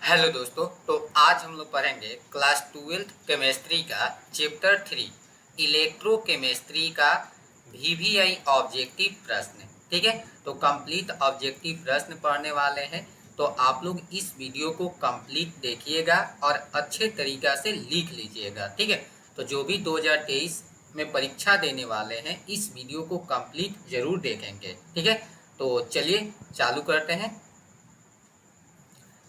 Hello दोस्तों, तो आज हम लोग पढ़ेंगे क्लास 12th केमिस्ट्री का चैप्टर 3 इलेक्ट्रोकेमिस्ट्री का वीवीआई ऑब्जेक्टिव प्रश्न। ठीक है, तो कंप्लीट ऑब्जेक्टिव प्रश्न पढ़ने वाले हैं। तो आप लोग इस वीडियो को कंप्लीट देखिएगा और अच्छे तरीका से लिख लीजिएगा। ठीक है, तो जो भी 2023 में परीक्षा देने वाले हैं इस वीडियो को कंप्लीट जरूर देखेंगे। ठीक है, तो चलिए चालू करते हैं।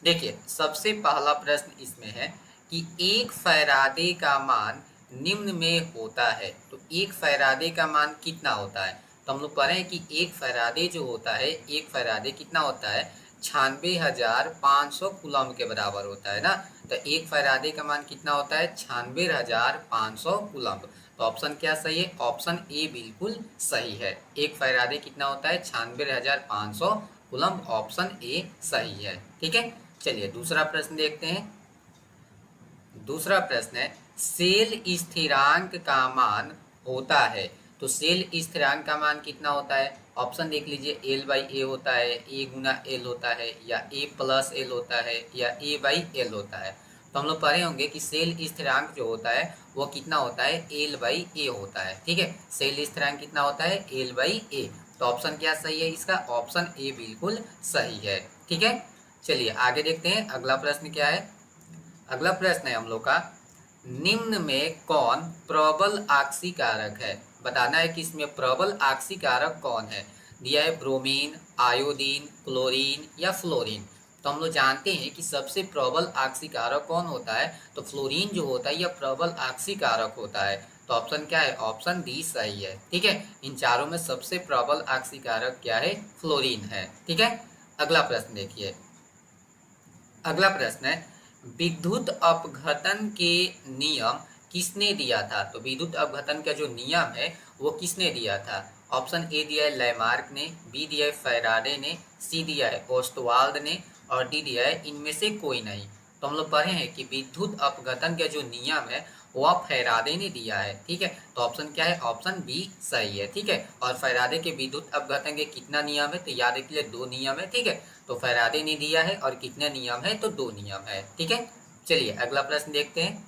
देखिए, सबसे पहला प्रश्न इसमें है कि एक फैराडे का मान निम्न में होता है। तो एक फैराडे का मान कितना होता है? तो हम लोग पढ़े हैं कि एक फैराडे जो होता है, एक फैराडे कितना होता है? 96,500 कूलम के बराबर होता है ना। तो एक फैराडे का मान कितना होता है? 96,500 कूलम। तो ऑप्शन क्या सही है? ऑप्शन ए बिल्कुल सही है। एक फैराडे कितना होता है? 96,500 कूलम। ऑप्शन ए सही है। ठीक है, चलिए दूसरा प्रश्न देखते हैं। दूसरा प्रश्न है सेल स्थिरांक का मान होता है। तो सेल स्थिरांक का मान कितना होता है? ऑप्शन देख लीजिए, एल बाई ए होता है, ए गुना एल होता है, या ए प्लस एल होता है, या ए बाई एल होता है। तो हम लोग पढ़े होंगे कि सेल स्थिरांक जो होता है वो कितना होता है? एल बाई ए होता है। ठीक है, सेल स्थिरांक कितना होता है? एल बाई ए। तो ऑप्शन क्या सही है इसका? ऑप्शन ए बिल्कुल सही है। ठीक है, चलिए आगे देखते हैं अगला प्रश्न क्या है। अगला प्रश्न है हम लोग का, निम्न में कौन प्रबल आक्सीकारक है? बताना है कि इसमें प्रबल आक्सीकारक कौन है। दिया है ब्रोमीन, आयोडीन, क्लोरीन या फ्लोरीन। तो हम लोग जानते हैं कि सबसे प्रबल आक्सीकारक कौन होता है? तो फ्लोरीन जो होता है यह प्रबल आक्सीकारक होता है। तो ऑप्शन क्या है? ऑप्शन डी सही है। ठीक है, इन चारों में सबसे प्रबल आक्सीकारक क्या है? फ्लोरीन है। ठीक है, अगला प्रश्न देखिए। अगला प्रश्न है विद्युत अपघटन के नियम किसने दिया था? तो विद्युत अपघटन का जो नियम है वो किसने दिया था? ऑप्शन ए दिया है लैमार्क ने, बी दिया है फैराडे ने, सी दिया है ओस्टवाल्ड ने, और डी दिया है इनमें से कोई नहीं। तो हम लोग पढ़े हैं कि विद्युत अपघटन का जो नियम है वो फैराडे ने दिया है। ठीक है, तो ऑप्शन क्या है? ऑप्शन बी सही है। ठीक है, और फैराडे के विद्युत अपघटन के कितना नियम है? तो याद रखिए 2 नियम है। ठीक है, तो फैराडे ने दिया है और कितने नियम है? तो 2 नियम है। ठीक है, चलिए अगला प्रश्न देखते हैं।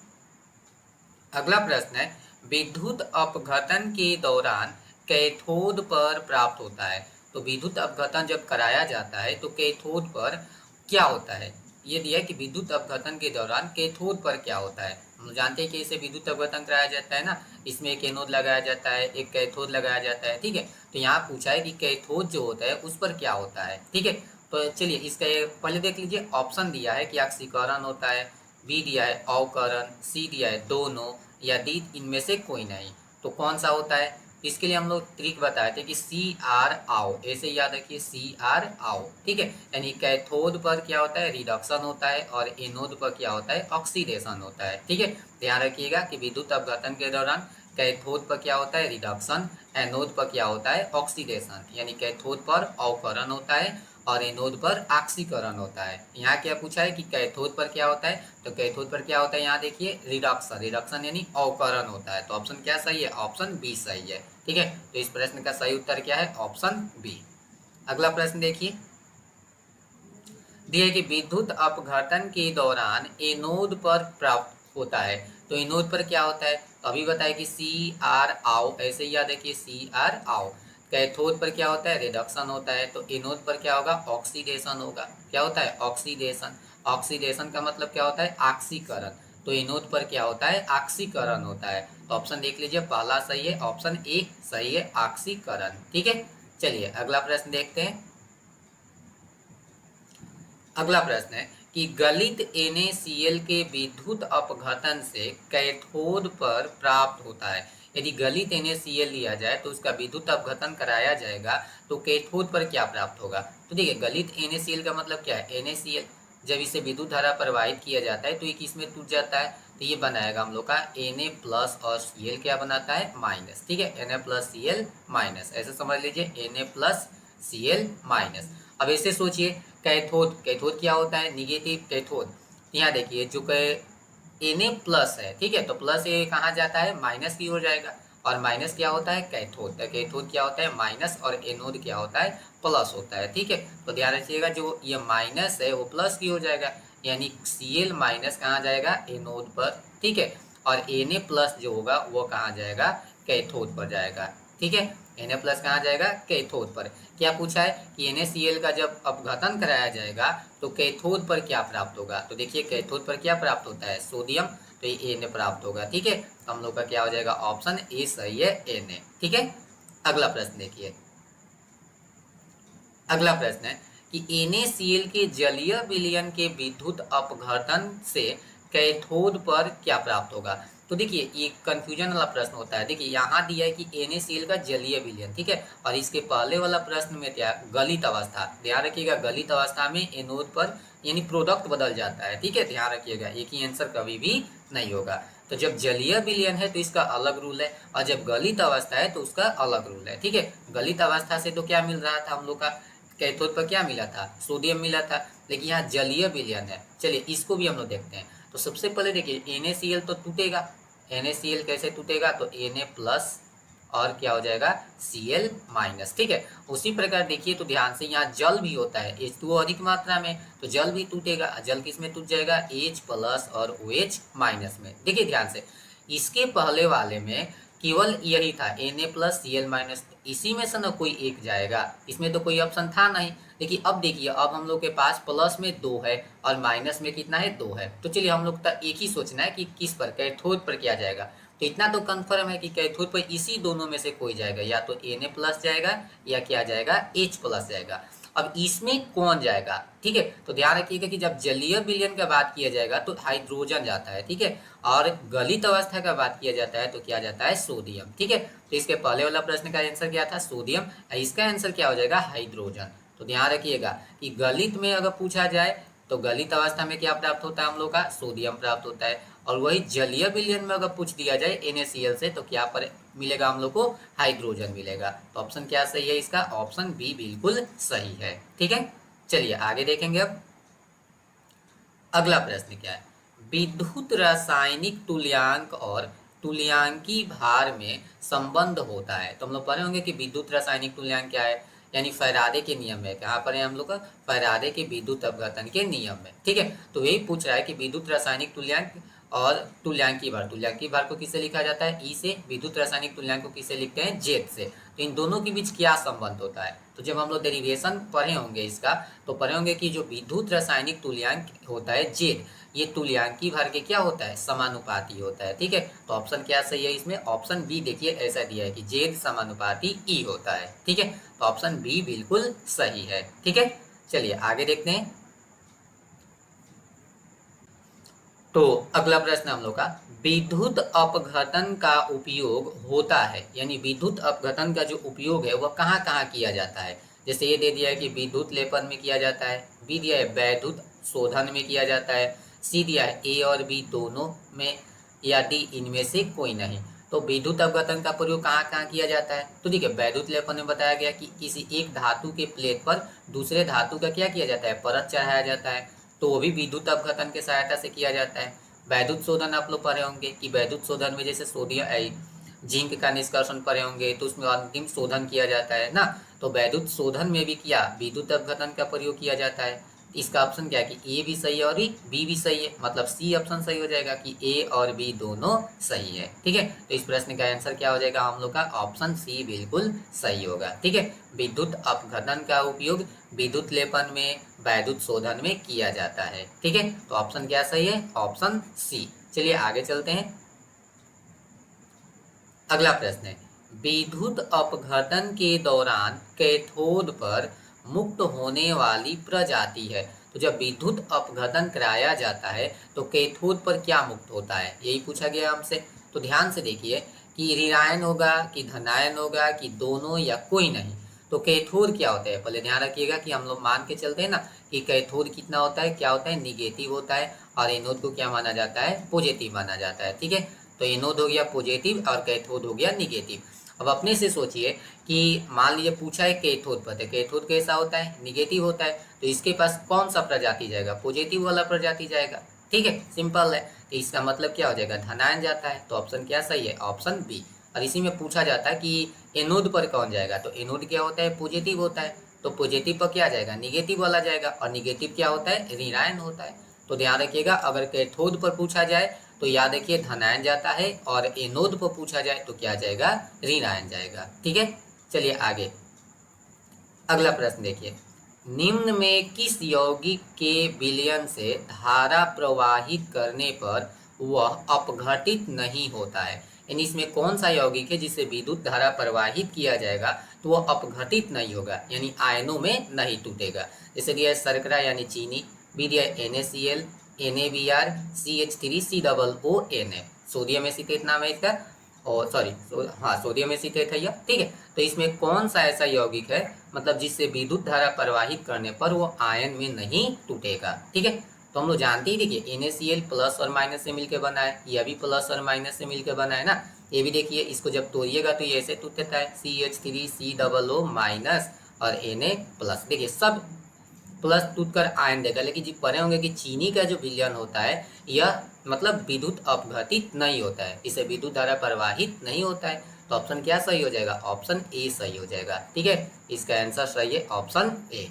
अगला प्रश्न है विद्युत अपघटन के दौरान कैथोड पर प्राप्त होता है। तो विद्युत अपघटन जब कराया जाता है तो कैथोड पर क्या होता है? ये दिया है कि विद्युत अपघटन के दौरान कैथोड पर क्या होता है। हम जानते हैं कि इसे विद्युत अपघटन कराया जाता है ना, इसमें एक एनोड लगाया जाता है, एक कैथोड लगाया जाता है। ठीक है, तो यहाँ पूछा है कि कैथोड जो होता है उस पर क्या होता है। ठीक है, तो चलिए इसका पहले देख लीजिए। ऑप्शन दिया है कि ऑक्सीकरण होता है, बी दिया है अवकरण, सी दिया है दोनों, या डी इनमें से कोई नहीं। तो कौन सा होता है? इसके लिए हम लोग ट्रिक बताए थे कि सी आर आओ, ऐसे याद रखिए सी आर आओ। ठीक है, यानी कैथोड पर क्या होता है? रिडक्शन होता है, और एनोड पर क्या होता है? ऑक्सीडेशन होता है। ठीक है, ध्यान रखिएगा कि विद्युत अपघटन के दौरान कैथोड पर क्या होता है? रिडक्शन, एनोड पर क्या होता है? ऑक्सीडेशन। यानी कैथोड पर अवकरण होता है और एनोड पर ऑक्सीकरण होता है। यहाँ क्या पूछा है कि कैथोड पर क्या होता है? तो कैथोड पर क्या होता है? यहाँ देखिए रिडक्शन, रिडक्शन यानी अवकरण होता है। तो ऑप्शन क्या सही है? ऑप्शन बी सही है। ठीक है, तो इस प्रश्न का सही उत्तर क्या है? Option B. अगला प्रश्न देखिए, दिया कि विद्युत अपघटन के दौरान एनोड पर प्राप्त होता है। तो एनोड पर क्या होता है? तो अभी बताया कि सी आर आओ, ऐसे ही याद रखिए सी आर आओ। कैथोड पर क्या होता है? रिडक्शन होता है। तो एनोड पर क्या होगा? ऑक्सीडेशन होगा। क्या होता है? ऑक्सीडेशन। ऑक्सीडेशन का मतलब क्या होता है? ऑक्सीकरण। तो एनोड पर क्या होता है? ऑक्सीकरण होता है। तो ऑप्शन देख लीजिए, पहला सही है, ऑप्शन ए सही है, ऑक्सीकरण। ठीक है, चलिए अगला प्रश्न देखते हैं। अगला प्रश्न है कि गलित NaCl के विद्युत अपघटन से कैथोड पर प्राप्त होता है। यदि गलित NaCl लिया जाए तो उसका विद्युत अपघटन कराया जाएगा तो कैथोड पर क्या प्राप्त होगा? तो देखिए गलित NaCl का मतलब क्या है? NaCl जब इसे विद्युत धारा प्रवाहित किया जाता है तो ये किसमें टूट जाता है? तो ये बनाएगा हम लोग का Na प्लस और Cl क्या बनाता है? माइनस। ठीक है, Na प्लस Cl माइनस, ऐसे समझ लीजिए Na प्लस Cl माइनस। अब ऐसे सोचिए कैथोड, कैथोड क्या होता है? Negative cathode. यहाँ देखिए जो Na प्लस है, ठीक है, तो प्लस ये कहाँ जाता है? माइनस की ओर जाएगा, और माइनस क्या होता है? कैथोड। तो कैथोड क्या होता है? माइनस, और एनोड क्या होता है? प्लस होता है। ठीक है, तो ध्यान रखिएगा जो ये माइनस है वो प्लस की ओर जाएगा, यानी Cl माइनस कहाँ जाएगा, एनोड पर, ठीक है। और Na प्लस जो होगा वो कहाँ जाएगा, कैथोड पर जाएगा, ठीक है। Na प्लस कहाँ जाएगा, कैथोड पर। क्या पूछा है कि NaCl का जब अपघटन कराया जाएगा तो कैथोड पर क्या प्राप्त होगा, तो देखिए कैथोड पर क्या प्राप्त होता है, सोडियम, तो ये Na प्राप्त होगा, ठीक है। तो हम लोग का क्या हो जाएगा, ऑप्शन ए सही है, Na, ठीक है। अगला प्रश्न देखिए, अगला प्रश्न है कि NaCl के जलीय विलयन के विद्युत अपघटन से कैथोड पर क्या प्राप्त होगा। तो देखिए ये कंफ्यूजन वाला प्रश्न होता है। देखिए यहाँ दिया है कि NaCl का जलीय विलयन, ठीक है, और इसके पहले वाला प्रश्न में क्या, गलित अवस्था, ध्यान रखिएगा, गलित अवस्था में एनोड पर यानी प्रोडक्ट बदल जाता है, ठीक है, ध्यान रखिएगा, एक ही आंसर कभी भी नहीं होगा। तो जब जलीय विलयन है तो इसका अलग रूल है, और जब गलित अवस्था है तो उसका अलग रूल है, ठीक है। गलित अवस्था से तो क्या मिल रहा था हम लोग का, कैथोड पर क्या मिला था, सोडियम मिला था, लेकिन यहाँ जलीय विलयन है। चलिए इसको भी हम लोग देखते हैं। तो सबसे पहले देखिए NaCl तो टूटेगा, NaCl कैसे टूटेगा, तो Na प्लस और क्या हो जाएगा, Cl माइनस, ठीक है। उसी प्रकार देखिए तो ध्यान से यहाँ जल भी होता है, H2O अधिक मात्रा में, तो जल भी टूटेगा, जल किस में टूट जाएगा, H प्लस और OH माइनस में। देखिए ध्यान से, इसके पहले वाले में केवल यही था Na प्लस Cl माइनस, इसी में से ना कोई एक जाएगा, इसमें तो कोई ऑप्शन था नहीं। देखिए अब देखिए, अब हम लोग के पास प्लस में 2 है और माइनस में कितना है, 2 है। तो चलिए हम लोग का एक ही सोचना है कि किस पर, कैथोड पर क्या जाएगा। तो इतना तो कंफर्म है कि कैथोड पर इसी दोनों में से कोई जाएगा, या तो Na प्लस जाएगा या क्या जाएगा, H प्लस जाएगा। अब इसमें कौन जाएगा, ठीक है। तो ध्यान रखिएगा कि जब जलीय विलयन का बात किया जाएगा तो हाइड्रोजन जाता है, ठीक है, और गलित अवस्था का बात किया जाता है तो क्या जाता है, सोडियम, ठीक है। तो इसके पहले वाला प्रश्न का आंसर क्या था, सोडियम, इसका आंसर क्या हो जाएगा, हाइड्रोजन। तो ध्यान रखिएगा कि गलित में अगर पूछा जाए तो गलित अवस्था में क्या प्राप्त होता है हम लोग का, सोडियम प्राप्त होता है, और वही जलीय विलयन में अगर पूछ दिया जाए NaCl से तो क्या पर मिलेगा हम लोग को, हाइड्रोजन मिलेगा। तो ऑप्शन क्या सही है इसका, ऑप्शन बी बिल्कुल सही है, ठीक है। चलिए आगे देखेंगे। अब अगला प्रश्न क्या है, विद्युत रासायनिक तुल्यांक और तुल्यांकी भार में संबंध होता है। तो हम लोग पढ़े होंगे कि विद्युत रासायनिक तुल्यांक क्या है, यानी फैराडे के नियम में, कहाँ पर है हम लोग का, फैराडे के विद्युत अपघटन के नियम में, ठीक है। तो यही पूछ रहा है कि विद्युत रासायनिक तुल्यांक और तुल्यांकी भार को किससे लिखा जाता है, ई से, विद्युत रासायनिक तुल्यांक को किससे लिखते हैं, जेड से। तो इन दोनों के बीच क्या संबंध होता है, तो जब हम लोग डेरिवेशन पढ़े होंगे इसका, तो पढ़े होंगे कि जो विद्युत रासायनिक तुल्यांक होता है जेड, ये तुल्यांकी भार के क्या होता है, समानुपाती होता है, ठीक है। तो ऑप्शन क्या सही है इसमें, ऑप्शन बी, देखिए ऐसा दिया है कि जेड समानुपाती ई होता है, ठीक है। तो ऑप्शन बी बिल्कुल सही है, ठीक है। चलिए आगे देखते हैं। तो अगला प्रश्न हम लोग का, विद्युत अपघटन का उपयोग होता है, यानी विद्युत अपघटन का जो उपयोग है वह कहाँ कहाँ किया जाता है। जैसे ये दे दिया है कि विद्युत लेपन में किया जाता है, बी दिया है वैद्युत शोधन में किया जाता है, सी दिया है ए और बी दोनों में, या डी इनमें से कोई नहीं। तो विद्युत अपघटन का प्रयोग कहाँ कहाँ किया जाता है, तो देखिए वैद्युत लेपन में बताया गया कि किसी एक धातु के प्लेट पर दूसरे धातु का क्या किया जाता है, परत चढ़ाया जाता है, तो वो भी विद्युत अपघटन की सहायता से किया जाता है। वैद्युत शोधन आप लोग पढ़े होंगे कि वैद्युत शोधन में जैसे सोडियम जिंक का निष्कर्षण पढ़े होंगे, तो उसमें अंतिम शोधन किया जाता है ना। तो वैद्युत शोधन में भी क्या, विद्युत अपघटन का प्रयोग किया जाता है। इसका ऑप्शन क्या है कि ए भी सही है और बी भी सही है, मतलब सी ऑप्शन सही हो जाएगा कि ए और बी दोनों सही है, ठीक है। तो इस प्रश्न का आंसर क्या हो जाएगा हम लोग का, ऑप्शन सी बिल्कुल सही होगा, ठीक है। विद्युत अपघटन का उपयोग विद्युत लेपन में, वैद्युत शोधन में किया जाता है, ठीक है। तो ऑप्शन क्या सही है, ऑप्शन सी। चलिए आगे चलते हैं। अगला प्रश्न है, विद्युत अपघटन के दौरान कैथोड पर मुक्त होने वाली प्रजाति है। तो जब विद्युत अपघटन कराया जाता है तो कैथोड पर क्या मुक्त होता है, यही पूछा गया हमसे। तो ध्यान से देखिए कि ऋणायन होगा कि धनायन होगा कि दोनों या कोई नहीं। तो कैथोड क्या होता है, पहले ध्यान रखिएगा कि हम लोग मान के चलते हैं ना कि कैथोड कितना होता है, क्या होता है, निगेटिव होता है, और एनोड को क्या माना जाता है, पॉजिटिव माना जाता है, ठीक है। तो एनोड हो गया पॉजिटिव और कैथोड हो गया निगेटिव। अब अपने से सोचिए कि मान लीजिए पूछा है कैथोड पर, तो कैथोड कैसा होता है, निगेटिव होता है, तो इसके पास कौन सा प्रजाति जाएगा, पॉजिटिव वाला प्रजाति जाएगा, ठीक है, सिंपल है। तो इसका मतलब क्या हो जाएगा, धनायन जाता है। तो ऑप्शन क्या सही है, ऑप्शन बी। और इसी में पूछा जाता है कि एनोड पर कौन जाएगा, तो एनोड क्या होता है, पॉजिटिव होता है, तो पॉजिटिव पर क्या जाएगा, निगेटिव वाला जाएगा, और निगेटिव क्या होता है, ऋणायन होता है। तो ध्यान रखिएगा, अगर कैथोड पर पूछा जाए तो याद रखिए धनायन जाता है, और एनोड पर पूछा जाए तो क्या जाएगा, ऋण आयन जाएगा। ठीक है, चलिए आगे अगला प्रश्न देखिए, निम्न में किस यौगिक के विलयन से धारा प्रवाहित करने पर वह अपघटित नहीं होता है, यानी इसमें कौन सा यौगिक है जिससे विद्युत धारा प्रवाहित किया जाएगा तो वह अपघटित नहीं होगा, यानी आयनों में नहीं टूटेगा। जैसे दिया है शर्करा यानी चीनी, बी दिया है NaCl, NaBr, CH3COO Na, sodium acetate नाम है इसका, और सॉरी हाँ सोडियम एसीटेट है यह। ठीक है, तो इसमें कौन सा ऐसा यौगिक है मतलब जिससे विद्युत धारा प्रवाहित करने पर वो आयन में नहीं टूटेगा। ठीक है, तो हम लोग जानते ही देखिए NaCl प्लस और माइनस से मिलकर बना है, यह भी प्लस और माइनस से मिलकर बना है ना। ये भी देखिए, इसको जब तोड़िएगा तो ये ऐसे टूटता है, CH3COO माइनस और Na प्लस। देखिए सब प्लस टूटकर आयन देगा, लेकिन जी पढ़े होंगे कि चीनी का जो विलयन होता है यह मतलब विद्युत अपघटित नहीं होता है, इसे विद्युत धारा प्रवाहित नहीं होता है। तो ऑप्शन क्या सही हो जाएगा, ऑप्शन ए सही हो जाएगा। ठीक है, इसका आंसर सही है ऑप्शन ए।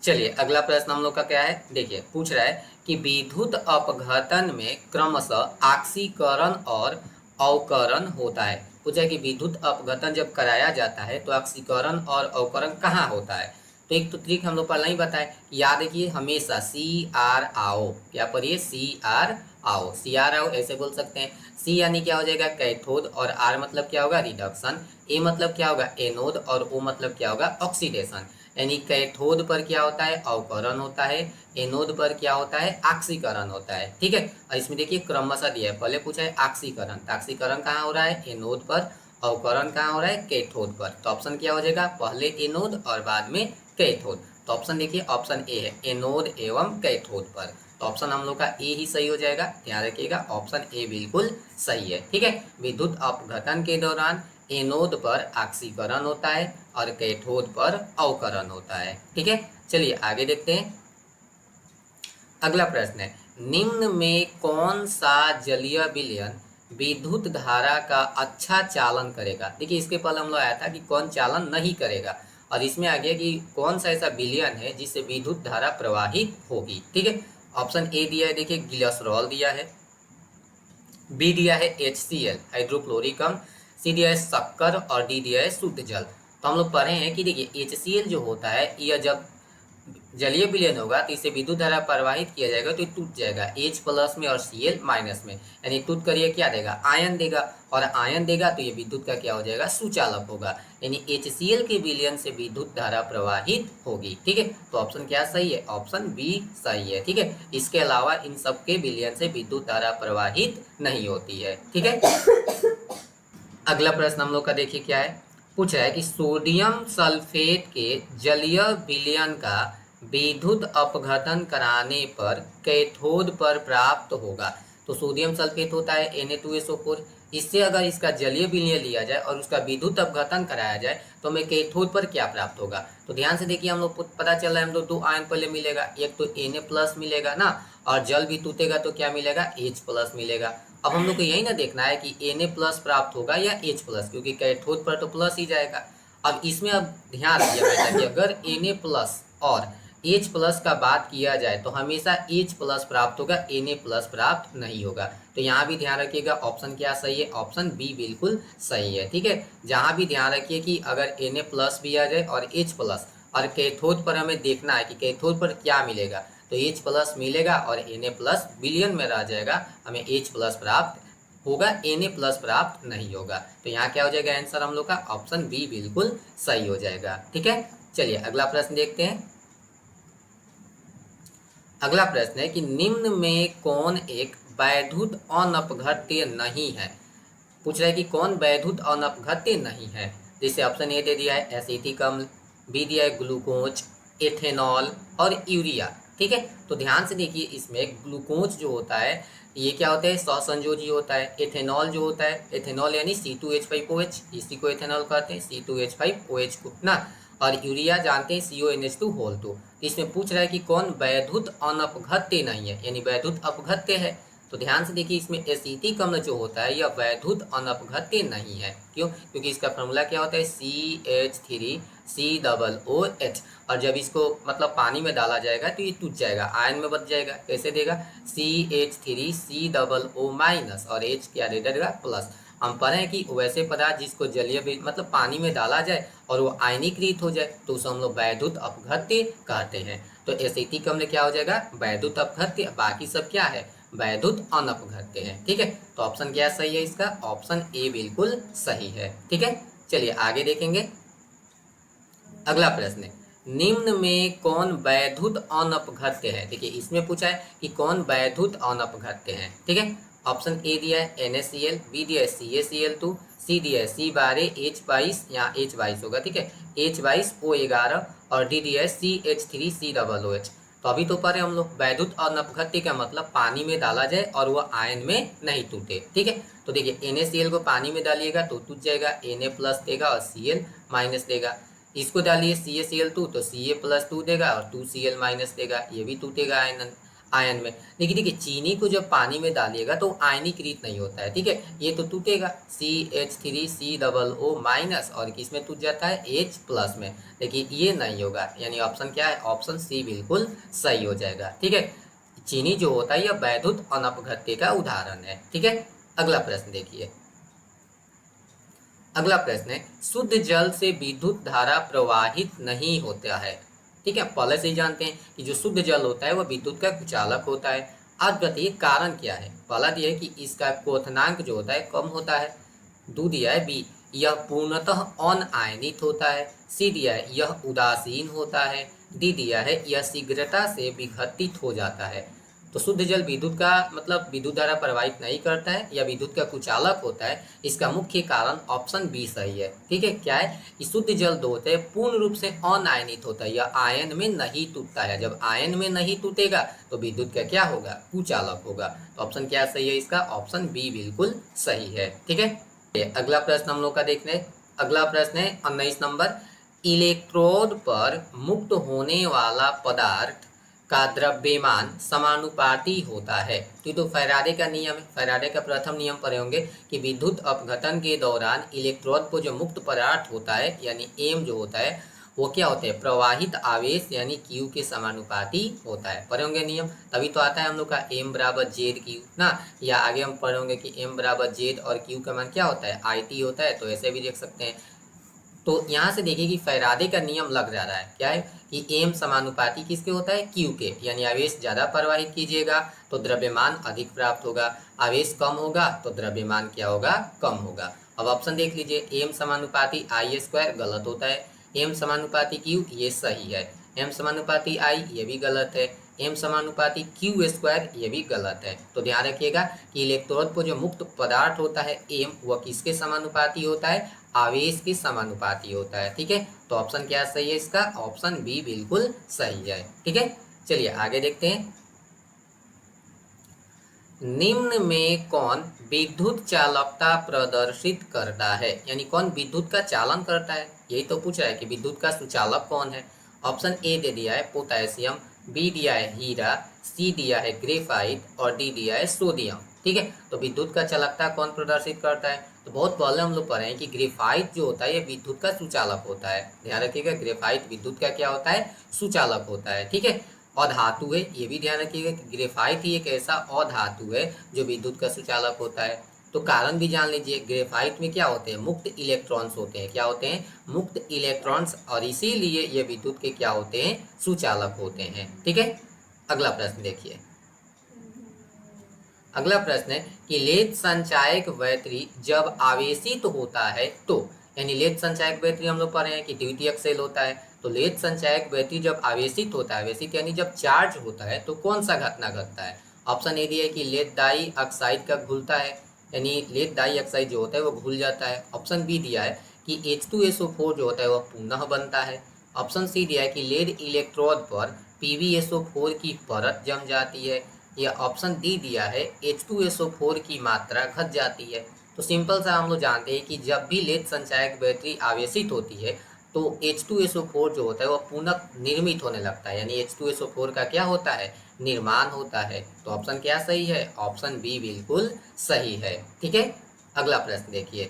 चलिए अगला प्रश्न हम लोग का क्या है, देखिए पूछ रहा है कि विद्युत अपघटन में क्रमशः ऑक्सीकरण और अवकरण होता है। पूछा है कि विद्युत अपघटन जब कराया जाता है तो ऑक्सीकरण और अवकरण कहाँ होता है। तो एक तो ट्रिक हम लोग पहले ही बताए, याद रखिए हमेशा CR आओ, क्या पढ़िए CR आओ, CR आओ ऐसे बोल सकते हैं। C यानी क्या हो जाएगा कैथोड, और R मतलब क्या होगा रिडक्शन, A मतलब क्या होगा एनोड, और O मतलब क्या होगा ऑक्सीडेशन। यानी कैथोड पर क्या होता है अवकरण होता है, एनोड पर क्या होता है ऑक्सीकरण होता है। ठीक है, और इसमें देखिए क्रमशः दिया है, पहले पूछा है ऑक्सीकरण, तो ऑक्सीकरण कहाँ हो रहा है एनोड पर, अवकरण कहाँ हो रहा है कैथोड पर। तो ऑप्शन क्या हो जाएगा, पहले एनोड और बाद में कैथोड। तो ऑप्शन देखिए ऑप्शन ए है एनोड एवं कैथोड पर, तो ऑप्शन हम लोग का ए ही सही हो जाएगा। ध्यान रखिएगा ऑप्शन ए बिल्कुल सही है। ठीक है, विद्युत अपघटन के दौरान एनोड पर ऑक्सीकरण होता है और कैथोड पर अवकरण होता है। ठीक है, चलिए आगे देखते हैं अगला प्रश्न है, निम्न में कौन सा जलीय विलयन विद्युत धारा का अच्छा चालन करेगा। देखिए इसके पहले हम लोग आया था कि कौन चालन नहीं करेगा, और इसमें आ गया कि कौन सा ऐसा विलयन है जिससे विद्युत धारा प्रवाहित होगी। ठीक है, ऑप्शन ए दिया है देखिए ग्लिसरॉल दिया है, बी दिया है HCl हाइड्रोक्लोरिकम, सी दिया है शक्कर, और डी दिया है शुद्ध जल। तो हम लोग पढ़े हैं कि देखिए HCl जो होता है यह जब जलीय विलयन होगा तो इसे विद्युत धारा प्रवाहित किया जाएगा तो ये टूट जाएगा H प्लस में और Cl माइनस में, यानी टूट कर ये क्या देगा आयन देगा, और आयन देगा तो ये विद्युत का क्या हो जाएगा सुचालक होगा, यानी HCl के विलयन से विद्युत धारा प्रवाहित होगी। ठीक है, तो ऑप्शन क्या सही है, ऑप्शन बी सही है। ठीक है, इसके अलावा इन सबके विलयन से विद्युत धारा प्रवाहित नहीं होती है। ठीक है, अगला प्रश्न हम लोग का देखिए क्या है, पूछ रहा है कि सोडियम सल्फेट के जलीय विलयन का विद्युत अपघटन कराने पर कैथोड पर प्राप्त होगा। तो सोडियम सल्फेट होता है Na2SO4, इससे अगर इसका जलीय विलयन लिया जाए और उसका विद्युत अपघटन कराया जाए तो हमें कैथोड पर क्या प्राप्त होगा। तो ध्यान से देखिए हम लोग पता चल रहा है हम लोग दो आयन पहले मिलेगा, एक तो Na प्लस मिलेगा ना, और जल भी टूटेगा तो क्या मिलेगा H प्लस मिलेगा। अब हम लोग को यही ना देखना है कि Na प्लस प्राप्त होगा या H प्लस, क्योंकि कैथोड पर तो प्लस ही जाएगा। अब इसमें अब ध्यान रखिएगा कि अगर Na प्लस और H प्लस का बात किया जाए तो हमेशा H प्लस प्राप्त होगा, Na प्लस प्राप्त नहीं होगा। तो यहाँ भी ध्यान रखिएगा ऑप्शन क्या सही है, ऑप्शन बी बिल्कुल सही है। ठीक है, जहाँ भी ध्यान रखिए कि अगर Na प्लस भी आ जाए और H प्लस, और कैथोड पर हमें देखना है कि कैथोड पर क्या मिलेगा, तो H प्लस मिलेगा और Na प्लस विलयन में रह जाएगा, हमें H प्लस प्राप्त होगा, Na प्लस प्राप्त नहीं होगा। तो यहाँ क्या हो जाएगा आंसर हम लोग का ऑप्शन बी बिल्कुल सही हो जाएगा। ठीक है, चलिए अगला प्रश्न देखते हैं। अगला प्रश्न है कि निम्न में कौन एक वैद्युत अनपघट्य नहीं है। पूछ रहा है कि कौन वैद्युत अनपघट्य नहीं है। जैसे ऑप्शन ए दे दिया है एसिटिक अम्ल, बी दिया है ग्लूकोज, एथेनॉल और यूरिया। ठीक है, तो ध्यान से देखिए इसमें ग्लूकोज जो होता है ये क्या होता है सहसंयोजी होता है। एथेनॉल जो होता है, एथेनॉल यानी C2H5OH, इसी को एथेनॉल कहते हैं C2H5OH को ना, और यूरिया जानते हैं CONH2 होल 2। इसमें पूछ रहा है कि कौन वैद्युत अनपघट्य नहीं है, यानी वैद्युत अपघट्य है। तो ध्यान से देखिए, इसमें एसिटिक अम्ल जो होता है यह वैद्युत अनपघट्य नहीं है। क्यों? क्योंकि इसका फॉर्मूला क्या होता है, CH3COOH। और जब इसको मतलब पानी में डाला जाएगा तो ये टूट जाएगा, आयन में बदल जाएगा। कैसे देगा, CH3CO माइनस और H क्या दे देगा, प्लस। हम पढ़े हैं कि वैसे पदार्थ जिसको जलीय मतलब पानी में डाला जाए और वो आयनीकृत हो जाए तो उसे हम लोग वैद्युत अपघट्य कहते हैं। तो एसिटिक अम्ल क्या हो जाएगा, वैद्युत अपघट्य। बाकी सब क्या है, वैद्युत अनपघट्य है। ठीक है, तो ऑप्शन क्या सही है इसका, ऑप्शन ए बिल्कुल सही है। ठीक है, चलिए आगे देखेंगे। अगला प्रश्न है, निम्न में कौन वैद्युत अनपघट्य है। देखिए इसमें पूछा है कि कौन वैद्युत अनपघट्य है। ठीक है, ऑप्शन ए दिया है NaCl, बी दिया है CaCl2, सी दिया है C12H22, यहाँ H22 होगा। ठीक है, H22O11 और डी दिया है CH3COOH। तो अभी तो पढ़े हम लोग, वैद्युत अनपघट्य का मतलब पानी में डाला जाए और वह आयन में नहीं टूटे। ठीक है, तो देखिए NaCl को पानी में डालिएगा तो टूट जाएगा, Na प्लस देगा और Cl माइनस देगा। इसको डालिए CaCl2 तो Ca+2 देगा और 2Cl माइनस देगा, ये भी टूटेगा आयन में। लेकिन देखिए चीनी को जब पानी में डालिएगा तो आयनीकृत नहीं होता है। ठीक है, ये तो टूटेगा CH3COO माइनस और किसमें टूट जाता है, H प्लस में। लेकिन ये नहीं होगा, यानी ऑप्शन क्या है, ऑप्शन सी बिल्कुल सही हो जाएगा। ठीक है, चीनी जो होता है यह वैद्युत अनपघट्य का उदाहरण है। ठीक है, अगला प्रश्न देखिए। अगला प्रश्न है, शुद्ध जल से विद्युत धारा प्रवाहित नहीं होता है। ठीक है, पहले से ही जानते हैं कि जो शुद्ध जल होता है वह विद्युत का कुचालक होता है। आज बताइए कारण क्या है। पहला दिया है कि इसका क्वथनांक जो होता है कम होता है। दो दिया है बी, यह पूर्णतः अनआयनित होता है। सी दिया है यह उदासीन होता है। डी दिया है यह शीघ्रता से विघटित हो जाता है। तो शुद्ध जल विद्युत का मतलब विद्युत धारा प्रवाहित नहीं करता है या विद्युत का कुचालक होता है, इसका मुख्य कारण ऑप्शन बी सही है। ठीक है, क्या है कि शुद्ध जल दो होते हैं पूर्ण रूप से अनायनित होता है या आयन में नहीं टूटता है। जब आयन में नहीं टूटेगा तो विद्युत का क्या होगा, कुचालक होगा। तो ऑप्शन क्या सही है इसका, ऑप्शन बी बिल्कुल सही है। ठीक है, अगला प्रश्न हम लोग का देखने। अगला प्रश्न है 19 नंबर, इलेक्ट्रोड पर मुक्त होने वाला पदार्थ का द्रव्यमान समानुपाती होता है। तो फैराडे का नियम है। फैराडे का प्रथम नियम पढ़े होंगे कि विद्युत अपघटन के दौरान इलेक्ट्रोड को जो मुक्त पदार्थ होता है यानी एम जो होता है वो क्या होते हैं, प्रवाहित आवेश यानी क्यू के समानुपाती होता है। पढ़े होंगे नियम, तभी तो आता है हम लोग का एम बराबर जेड क्यू ना। या आगे हम पढ़े होंगे कि एम बराबर जेड और क्यू का मान क्या होता है, IT होता है। तो ऐसे भी देख सकते हैं। तो यहाँ से देखिए कि फैराडे का नियम लग जा रहा है। क्या है कि एम समानुपाती किसके होता है, क्यू के। यानी आवेश ज़्यादा प्रवाहित कीजिएगा तो द्रव्यमान अधिक प्राप्त होगा, आवेश कम होगा तो द्रव्यमान क्या होगा, कम होगा। अब ऑप्शन देख लीजिए, एम समानुपाती I² गलत होता है, एम समानुपाती क्यू ये सही है, एम समानुपाती I ये भी गलत है, एम समानुपाती Q² ये भी गलत है। तो ध्यान रखिएगा कि इलेक्ट्रोड पर जो मुक्त पदार्थ होता है एम वह किसके समानुपाती होता है, आवेश के समानुपाती होता है। ठीक है, तो ऑप्शन क्या सही है इसका, ऑप्शन बी बिल्कुल सही है। ठीक है, चलिए आगे देखते हैं। निम्न में कौन विद्युत चालकता प्रदर्शित करता है, यानी कौन विद्युत का चालन करता है, यही तो पूछ रहा है कि विद्युत का सुचालक कौन है। ऑप्शन ए दे दिया है पोटेशियम, बी दिया है हीरा, सी दिया है ग्रेफाइट और डी दिया है सोडियम। ठीक है, तो विद्युत का चालकता कौन प्रदर्शित करता है, तो बहुत पहले हम लोग पढ़े हैं कि ग्रेफाइट जो होता है ये विद्युत का सुचालक होता है। ध्यान रखिएगा, ग्रेफाइट विद्युत का क्या होता है, सुचालक होता है। ठीक है, अधातु है, ये भी ध्यान रखिएगा कि ग्रेफाइट ही एक ऐसा अधातु है जो विद्युत का सुचालक होता है। तो कारण भी जान लीजिए, ग्रेफाइट में क्या होते हैं, मुक्त इलेक्ट्रॉन्स होते हैं। क्या होते हैं, मुक्त इलेक्ट्रॉन्स, और इसीलिए ये विद्युत के क्या होते हैं, सुचालक होते हैं। ठीक है, अगला प्रश्न देखिए। अगला प्रश्न है कि लेद संचायक बैटरी जब आवेशित होता है तो, यानी लेद संचायक बैटरी हम लोग पढ़ रहे हैं कि द्वितीयक सेल होता है। तो लेद संचायक बैटरी जब आवेशित होता है, आवेशित यानी जब चार्ज होता है तो कौन सा घटना घटता है। ऑप्शन ए दिया है कि लेड डाई ऑक्साइड का घुलता है, यानी लेड डाई ऑक्साइड जो होता है वो घुल जाता है। ऑप्शन बी दिया है कि H2SO4 जो होता है वह पुनः बनता है। ऑप्शन सी दिया है कि लेड इलेक्ट्रोड पर PbSO4 की परत जम जाती है। या ऑप्शन डी दिया है H2SO4 की मात्रा घट जाती है। तो सिंपल सा हम लोग जानते हैं कि जब भी लेद संचायक बैटरी आवेशित होती है तो H2SO4 जो होता है वह पुनः निर्मित होने लगता है, यानी H2SO4 का क्या होता है, निर्माण होता है। तो ऑप्शन क्या सही है? ऑप्शन बी बिल्कुल सही है। ठीक है, अगला प्रश्न देखिए।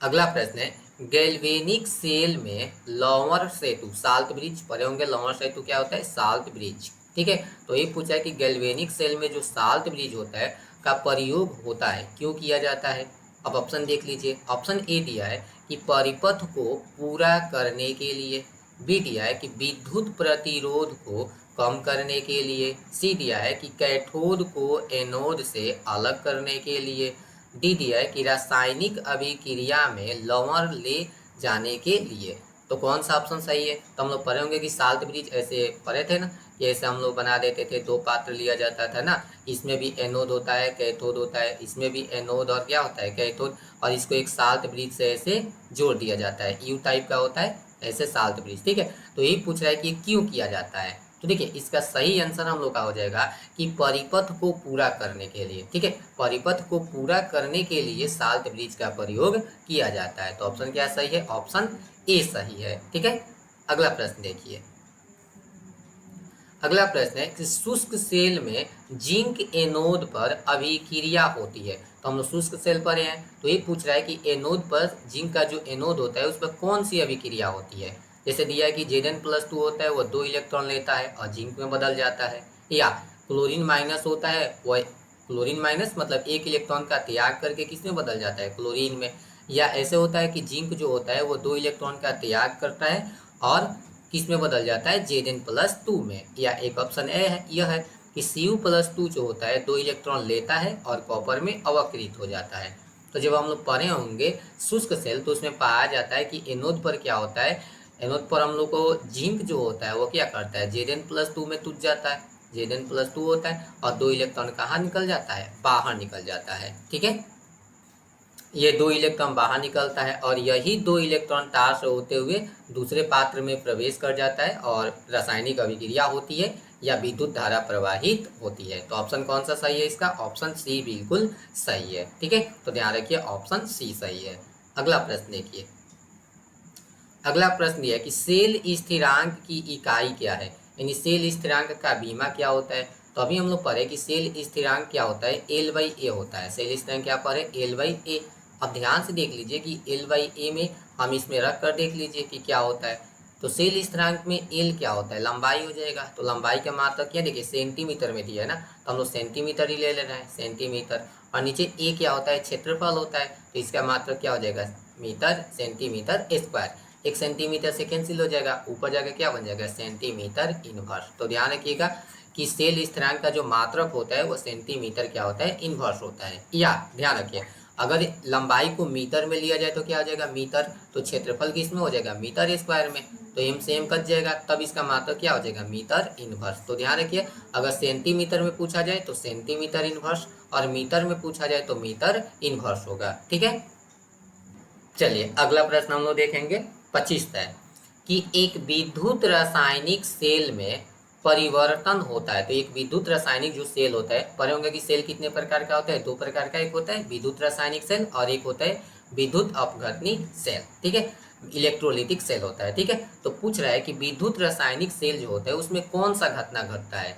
अगला प्रश्न है, गैल्वेनिक सेल में लोअर सेतु साल्ट ब्रिज पढ़े होंगे। लोअर सेतु क्या होता है? Salt bridge. ठीक है, तो ये पूछा है कि गैल्वेनिक सेल में जो साल्ट ब्रिज होता है का प्रयोग होता है, क्यों किया जाता है। अब ऑप्शन देख लीजिए। ऑप्शन ए दिया है कि परिपथ को पूरा करने के लिए, बी दिया है कि विद्युत प्रतिरोध को कम करने के लिए, सी दिया है कि कैथोड को एनोड से अलग करने के लिए, डी दिया है कि रासायनिक अभिक्रिया में लवण ले जाने के लिए। तो कौन सा ऑप्शन सही है? तो हम लोग पढ़े होंगे कि साल्ट ब्रिज ऐसे पढ़े थे ना, कि ऐसे हम लोग बना देते थे, दो पात्र लिया जाता था ना, इसमें भी एनोड होता है कैथोड होता है, इसमें भी एनोड और क्या होता है कैथोड, और इसको एक साल्ट ब्रिज से ऐसे जोड़ दिया जाता है, यू टाइप का होता है ऐसे साल्ट ब्रिज। ठीक है, तो यही पूछ रहा है कि क्यों किया जाता है। तो देखिए इसका सही आंसर हम लोग का हो जाएगा कि परिपथ को पूरा करने के लिए। ठीक है, परिपथ को पूरा करने के लिए साल्ट ब्रिज का प्रयोग किया जाता है। तो ऑप्शन क्या सही है? ऑप्शन ए सही है। ठीक है, अगला प्रश्न देखिए। अगला प्रश्न है कि शुष्क सेल में जिंक एनोड पर अभिक्रिया होती है। तो हम लोग शुष्क सेल पर हैं, तो ये पूछ रहा है कि एनोड पर जिंक का जो एनोड होता है उस पर कौन सी अभिक्रिया होती है। जैसे दिया है कि Zn+2 होता है, वो 2 इलेक्ट्रॉन लेता है और जिंक में बदल जाता है, या क्लोरीन माइनस होता है, वो क्लोरीन माइनस मतलब 1 इलेक्ट्रॉन का त्याग करके किस में बदल जाता है? क्लोरीन में। या ऐसे होता है कि जिंक जो होता है वो 2 इलेक्ट्रॉन का त्याग करता है और किस में बदल जाता है? Zn+2 में। या एक ऑप्शन ए है, यह है कि Cu+2 जो होता है 2 इलेक्ट्रॉन लेता है और कॉपर में अवकृत हो जाता है। तो जब हम लोग पढ़े होंगे शुष्क सेल, तो उसमें पाया जाता है कि एनोड पर क्या होता है, एनोड पर हम लोग को जिंक जो होता है वो क्या करता है? Zn+2 में टूट जाता है, Zn+2 होता है और 2 इलेक्ट्रॉन कहाँ निकल जाता है? बाहर निकल जाता है। ठीक है, ये 2 इलेक्ट्रॉन बाहर निकलता है और यही 2 इलेक्ट्रॉन तार से होते हुए दूसरे पात्र में प्रवेश कर जाता है और रासायनिक अभिक्रिया होती है या विद्युत धारा प्रवाहित होती है। तो ऑप्शन कौन सा सही है इसका? ऑप्शन सी बिल्कुल सही है। ठीक है, तो ध्यान रखिए ऑप्शन सी सही है। अगला प्रश्न देखिए। अगला प्रश्न यह है कि सेल स्थिरांक की इकाई क्या है, यानी सेल स्थिरांक का बीमा क्या होता है। तो अभी हम लोग पढ़े कि सेल स्थिरांक क्या होता है? L/A होता है। सेल स्थिरांक क्या पढ़े? L/A। अब ध्यान से देख लीजिए कि L/A में हम इसमें रख कर देख लीजिए कि क्या होता है। तो सेल स्थिरांक में L क्या होता है? लंबाई हो जाएगा। तो लंबाई का मात्रक क्या, देखिए सेंटीमीटर में दिया है ना, तो हम लोग सेंटीमीटर ही ले रहे हैं, सेंटीमीटर। और नीचे A क्या होता है? क्षेत्रफल होता है, तो इसका मात्रक क्या हो जाएगा? Metre centimetre square. 1 सेंटीमीटर से कैंसिल हो जाएगा, ऊपर जाकर क्या बन जाएगा? Centimetre inverse. तो ध्यान रखिएगा कि सेल स्थिरांक का जो मात्रक होता है वो सेंटीमीटर क्या होता है? इनवर्स होता है। या ध्यान रखिए अगर लंबाई को मीटर में लिया जाए तो क्या हो जाएगा? मीटर। तो क्षेत्रफल किस में हो जाएगा? मीटर स्क्वायर में। तो एम से एम कट जाएगा, तब इसका मात्रक क्या हो जाएगा? Metre inverse. तो ध्यान रखिए अगर सेंटीमीटर में पूछा जाए तो सेंटीमीटर इनवर्स, और मीटर में पूछा जाए तो मीटर इनवर्स होगा। ठीक है, चलिए अगला प्रश्न हम लोग देखेंगे 25 है कि एक विद्युत रासायनिक सेल में परिवर्तन होता है। तो एक विद्युत रासायनिक जो सेल होता है, पढ़े होंगे कि सेल कितने प्रकार का होता है? 2 प्रकार का, एक होता है विद्युत रासायनिक सेल और एक होता है विद्युत अपघटनी सेल। ठीक है, इलेक्ट्रोलिटिक सेल होता है। ठीक है, तो पूछ रहा है कि विद्युत रासायनिक सेल जो होता है उसमें कौन सा घटना घटता है।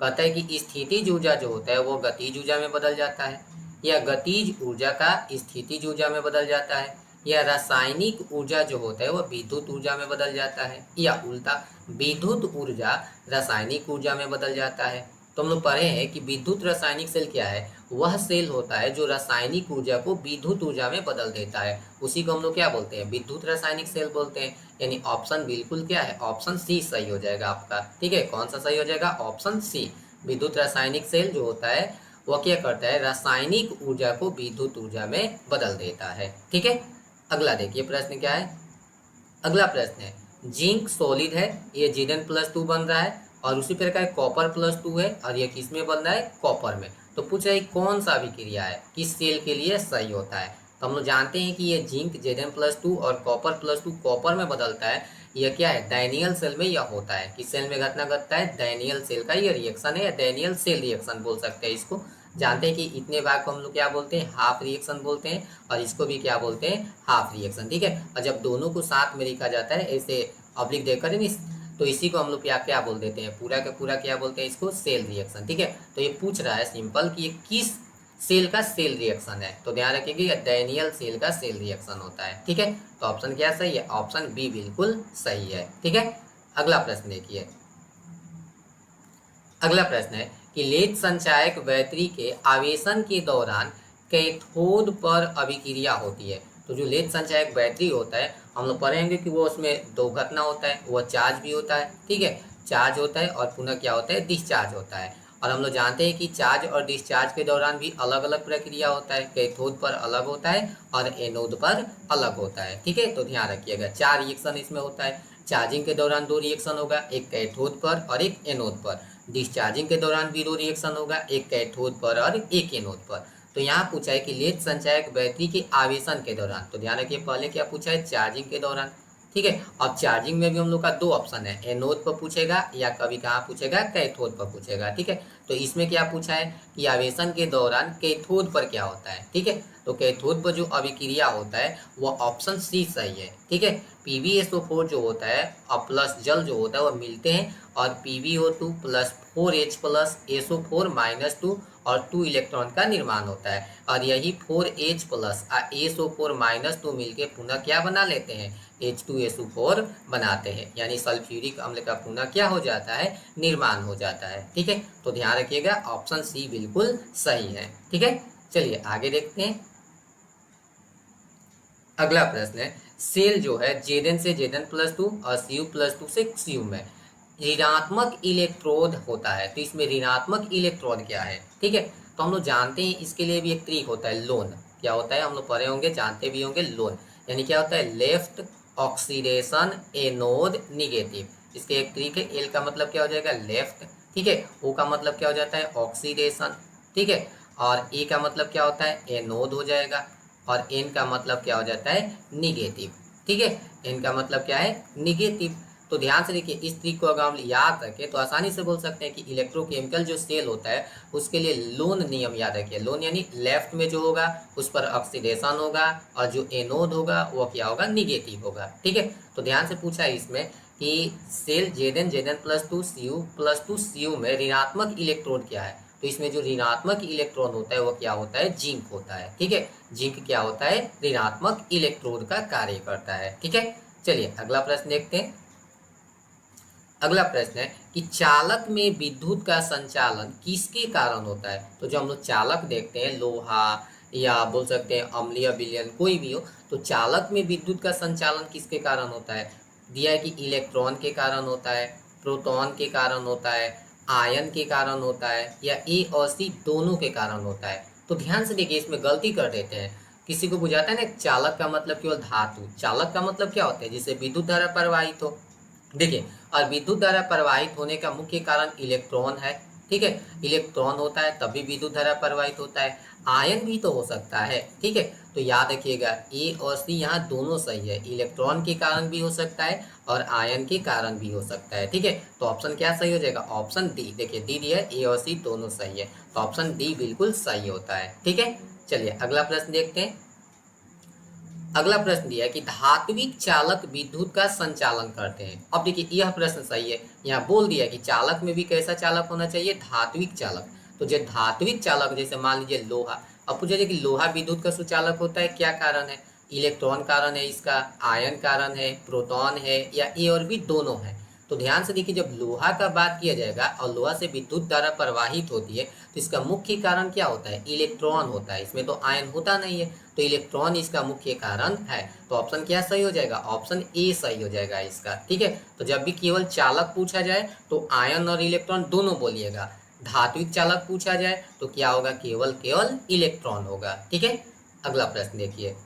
कहता है कि स्थितिज ऊर्जा जो होता है वो गतिज ऊर्जा में बदल जाता है, या गतिज ऊर्जा का स्थितिज ऊर्जा में बदल जाता है, या रासायनिक ऊर्जा जो होता है वो विद्युत ऊर्जा में बदल जाता है, या उल्टा विद्युत ऊर्जा रासायनिक ऊर्जा में बदल जाता है। तो हम लोग पढ़े हैं कि विद्युत रासायनिक सेल क्या है? वह सेल होता है जो रासायनिक ऊर्जा को विद्युत ऊर्जा में बदल देता है, उसी को हम लोग क्या बोलते हैं? विद्युत रासायनिक सेल बोलते हैं। यानी ऑप्शन बिल्कुल क्या है? ऑप्शन सी सही हो जाएगा आपका। ठीक है, कौन सा सही हो जाएगा? Option C. विद्युत रासायनिक सेल जो होता है वह क्या करता है? रासायनिक ऊर्जा को विद्युत ऊर्जा में बदल देता है। ठीक है, अगला देखिए प्रश्न क्या है। अगला प्रश्न है जिंक सॉलिड है, ये Zn+2 बन रहा है, और उसी प्रकार कॉपर+2 है और ये किस में बन रहा है? कॉपर में। तो पूछ रहा है कौन सा अभिक्रिया है, किस सेल के लिए सही होता है। तो हम लोग जानते हैं कि ये जिंक Zn+2 और कॉपर+2 कॉपर में बदलता है। यह क्या है? डैनियल सेल में यह होता है। किस सेल में घटना घटता है? डैनियल सेल का यह रिएक्शन है, या डैनियल सेल रिएक्शन बोल सकते हैं इसको। जानते हैं कि इतने भाग को हम लोग क्या बोलते हैं? हाफ रिएक्शन बोलते हैं, और इसको भी क्या बोलते हैं? Half reaction. ठीक है, और जब दोनों को साथ में लिखा जाता है ऐसे ऑब्लिक देकर तो इसी को हम लोग क्या क्या बोल देते हैं, पूरा का पूरा क्या बोलते हैं, इसको सेल रिएक्शन। ठीक है, तो ये पूछ रहा है सिंपल कि ये किस सेल का सेल रिएक्शन है, तो ध्यान रखिएगा ये डैनियल सेल का सेल रिएक्शन होता है। ठीक है, तो ऑप्शन क्या सही है, ऑप्शन बी बिल्कुल सही है। ठीक है, अगला प्रश्न देखिए। अगला प्रश्न है कि लेद संचायक बैटरी के आवेशन के दौरान कैथोड पर अभिक्रिया होती है। तो जो लेद संचायक बैटरी होता है हम लोग पढ़ेंगे कि वो उसमें दो घटना होता है, वो चार्ज भी होता है। ठीक है, चार्ज होता है और पुनः क्या होता है, डिस्चार्ज होता है। और हम लोग जानते हैं कि चार्ज और डिस्चार्ज के दौरान भी अलग अलग प्रक्रिया होता है, कैथोड पर अलग होता है और एनोड पर अलग होता है। ठीक है, तो ध्यान रखिएगा 4 रिएक्शन इसमें होता है। चार्जिंग के दौरान 2 रिएक्शन होगा, एक कैथोड पर और एक एनोड पर। डिस्चार्जिंग के दौरान भी 2 रिएक्शन होगा, एक कैथोड पर और एक एनोड पर। तो यहाँ पूछा है कि लेद संचायक बैटरी के आवेशन के दौरान, तो ध्यान रखिए पहले क्या पूछा है, चार्जिंग के दौरान। ठीक है, अब चार्जिंग में भी हम लोग का 2 ऑप्शन है, एनोड पर पूछेगा या कभी कहाँ पूछेगा, कैथोड पर पूछेगा। ठीक है, तो इसमें क्या पूछा है कि आवेशन के दौरान कैथोड पर क्या होता है। ठीक है, तो कैथोड पर जो अभिक्रिया होता है वो ऑप्शन सी सही है। ठीक है, PbSO4 जो होता है और प्लस जल जो होता है वो मिलते हैं और PbO2 plus 4H plus SO4 minus 2 और 2 इलेक्ट्रॉन का निर्माण होता है। और यही 4H प्लस SO4 माइनस 2 मिलके पुनः क्या बना लेते हैं, H2SO4 बनाते हैं, यानी सल्फ्यूरिक अम्ल का पुनः क्या हो जाता है, निर्माण हो जाता है। ठीक है, तो ध्यान रखिएगा ऑप्शन सी बिल्कुल सही है। ठीक है, चलिए आगे देखते हैं। अगला प्रश्न है सेल जो है Zn से Zn+2 और Cu प्लस 2 से Cu में ऋणात्मक इलेक्ट्रोड होता है। तो इसमें ऋणात्मक इलेक्ट्रोड क्या है। ठीक है, तो हम लोग जानते हैं इसके लिए भी एक ट्रिक होता है, लोन। क्या होता है हम लोग पढ़े होंगे, जानते भी होंगे, लोन यानी क्या होता है, लेफ्ट ऑक्सीडेशन एनोड निगेटिव। इसके एक ट्रिक है, एल का मतलब क्या हो जाएगा, लेफ्ट। ठीक है, ओ का मतलब क्या हो जाता है, ऑक्सीडेशन। ठीक है, और ए का मतलब क्या होता है, एनोड हो जाएगा। और एन का मतलब क्या हो जाता है, निगेटिव। ठीक है, एन का मतलब क्या है, निगेटिव। तो ध्यान से देखिए इस ट्रिक को अगर हम याद रखें तो आसानी से बोल सकते हैं कि इलेक्ट्रोकेमिकल जो सेल होता है उसके लिए लोन नियम याद रखिए। लोन यानी लेफ्ट में जो होगा उस पर ऑक्सीडेशन होगा और जो एनोड होगा वो क्या होगा, निगेटिव होगा। ठीक है, तो ध्यान से पूछा है इसमें कि सेल Zn+2 Cu+2 Cu में ऋणात्मक इलेक्ट्रोड क्या है। तो इसमें जो ऋणात्मक इलेक्ट्रॉन होता है वो क्या होता है, जिंक होता है। ठीक है, जिंक क्या होता है, ऋणात्मक इलेक्ट्रोड का कार्य करता है। ठीक है, चलिए अगला प्रश्न देखते हैं। अगला प्रश्न है कि चालक में विद्युत का संचालन किसके कारण होता है। तो जो हम लोग चालक देखते हैं, लोहा या बोल सकते हैं अम्लीय विलयन, कोई भी हो, तो चालक में विद्युत का संचालन किसके कारण होता है। दिया है कि इलेक्ट्रॉन के कारण होता है, प्रोटॉन के कारण होता है, आयन के कारण होता है, या ए और सी दोनों के कारण होता है। तो ध्यान से देखिए इसमें गलती कर देते हैं, किसी को बुझाता है ना चालक का मतलब केवल धातु, चालक का मतलब क्या होता है, जिससे विद्युत धारा प्रवाहित हो। देखिए, और विद्युत धारा प्रवाहित होने का मुख्य कारण इलेक्ट्रॉन है। ठीक है, इलेक्ट्रॉन होता है तभी विद्युत धारा प्रवाहित होता है। आयन भी तो हो सकता है। ठीक है, तो याद रखिएगा ए और सी यहाँ दोनों सही है, इलेक्ट्रॉन के कारण भी हो सकता है और आयन के कारण भी हो सकता है। ठीक है, तो ऑप्शन क्या सही हो जाएगा, ऑप्शन डी। देखिए डी दिया है, ए और सी दोनों सही है, तो ऑप्शन डी बिल्कुल सही होता है। ठीक है, चलिए अगला प्रश्न देखते हैं। अगला प्रश्न दिया है कि धात्विक चालक विद्युत का संचालन करते हैं। अब देखिए यह प्रश्न सही है, यहाँ बोल दिया कि चालक में भी कैसा चालक होना चाहिए, धात्विक चालक। तो जो धात्विक चालक जैसे मान लीजिए लोहा, अब पूछा जाए कि लोहा विद्युत का सुचालक होता है, क्या कारण है, इलेक्ट्रॉन कारण है इसका, आयन कारण है, प्रोटॉन है, या ए और बी दोनों है। तो ध्यान से देखिए जब लोहा का बात किया जाएगा और लोहा से विद्युत धारा प्रवाहित होती है तो इसका मुख्य कारण क्या होता है, इलेक्ट्रॉन होता है, इसमें तो आयन होता नहीं है, तो इलेक्ट्रॉन इसका मुख्य कारण है। तो ऑप्शन क्या सही हो जाएगा, ऑप्शन ए सही हो जाएगा इसका। ठीक है, तो जब भी केवल चालक पूछा जाए तो आयन और इलेक्ट्रॉन दोनों बोलिएगा, धात्विक चालक पूछा जाए तो क्या होगा, केवल केवल इलेक्ट्रॉन होगा। ठीक है, अगला प्रश्न देखिए।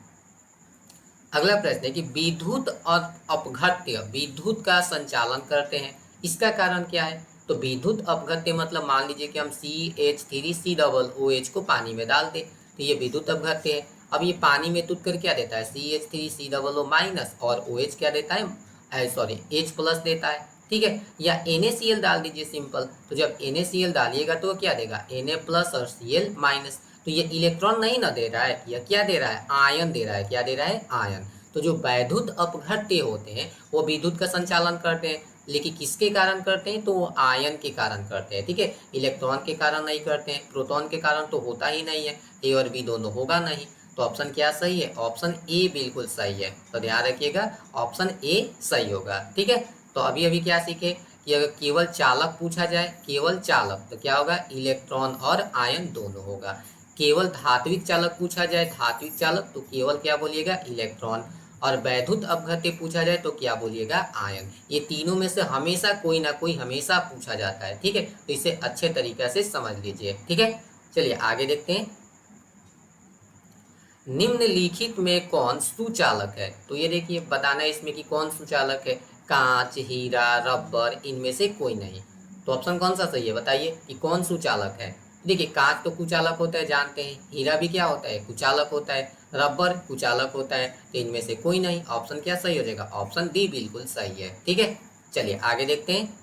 अगला प्रश्न है कि विद्युत और अपघट्य विद्युत का संचालन करते हैं, इसका कारण क्या है। तो विद्युत अपघट्य मतलब मान लीजिए कि हम CH3COOH को पानी में डाल दें तो ये विद्युत अपघट्य है। अब ये पानी में टूट कर क्या देता है, CH3COO माइनस, और OH क्या देता है, सॉरी H प्लस देता है। ठीक है, या NaCl डाल दीजिए सिंपल, तो जब NaCl डालिएगा तो क्या देगा, Na प्लस और Cl माइनस। तो ये इलेक्ट्रॉन नहीं ना दे रहा है, यह क्या दे रहा है, आयन दे रहा है। क्या दे रहा है, आयन। तो जो वैद्युत अपघट्य होते हैं वो विद्युत का संचालन करते हैं, लेकिन किसके कारण करते हैं, तो वो आयन के कारण करते हैं, ठीक है। इलेक्ट्रॉन के कारण नहीं करते हैं, प्रोटॉन के कारण तो होता ही नहीं है, ए और बी दोनों होगा नहीं। तो ऑप्शन क्या सही है, ऑप्शन ए बिल्कुल सही है। तो ध्यान रखिएगा ऑप्शन ए सही होगा, ठीक है। तो अभी अभी क्या सीखे कि अगर केवल चालक पूछा जाए, केवल चालक, तो क्या होगा, इलेक्ट्रॉन और आयन दोनों होगा। केवल धात्विक चालक पूछा जाए, धात्विक चालक, तो केवल क्या बोलिएगा, इलेक्ट्रॉन। और वैद्युत अपघट्य पूछा जाए तो क्या बोलिएगा, आयन। ये तीनों में से हमेशा कोई ना कोई हमेशा पूछा जाता है, ठीक है। तो इसे अच्छे तरीके से समझ लीजिए, ठीक है। चलिए आगे देखते हैं। निम्नलिखित में कौन सुचालक है, तो ये देखिए बताना है इसमें कि कौन सुचालक है। कांच, हीरा, रबर, इनमें से कोई नहीं। तो ऑप्शन कौन सा सही है बताइए कि कौन सुचालक है। देखिए कांच तो कुचालक होता है जानते हैं, हीरा भी क्या होता है, कुचालक होता है, रबर कुचालक होता है। तो इनमें से कोई नहीं, ऑप्शन क्या सही हो जाएगा, ऑप्शन डी बिल्कुल सही है, ठीक है। चलिए आगे देखते हैं।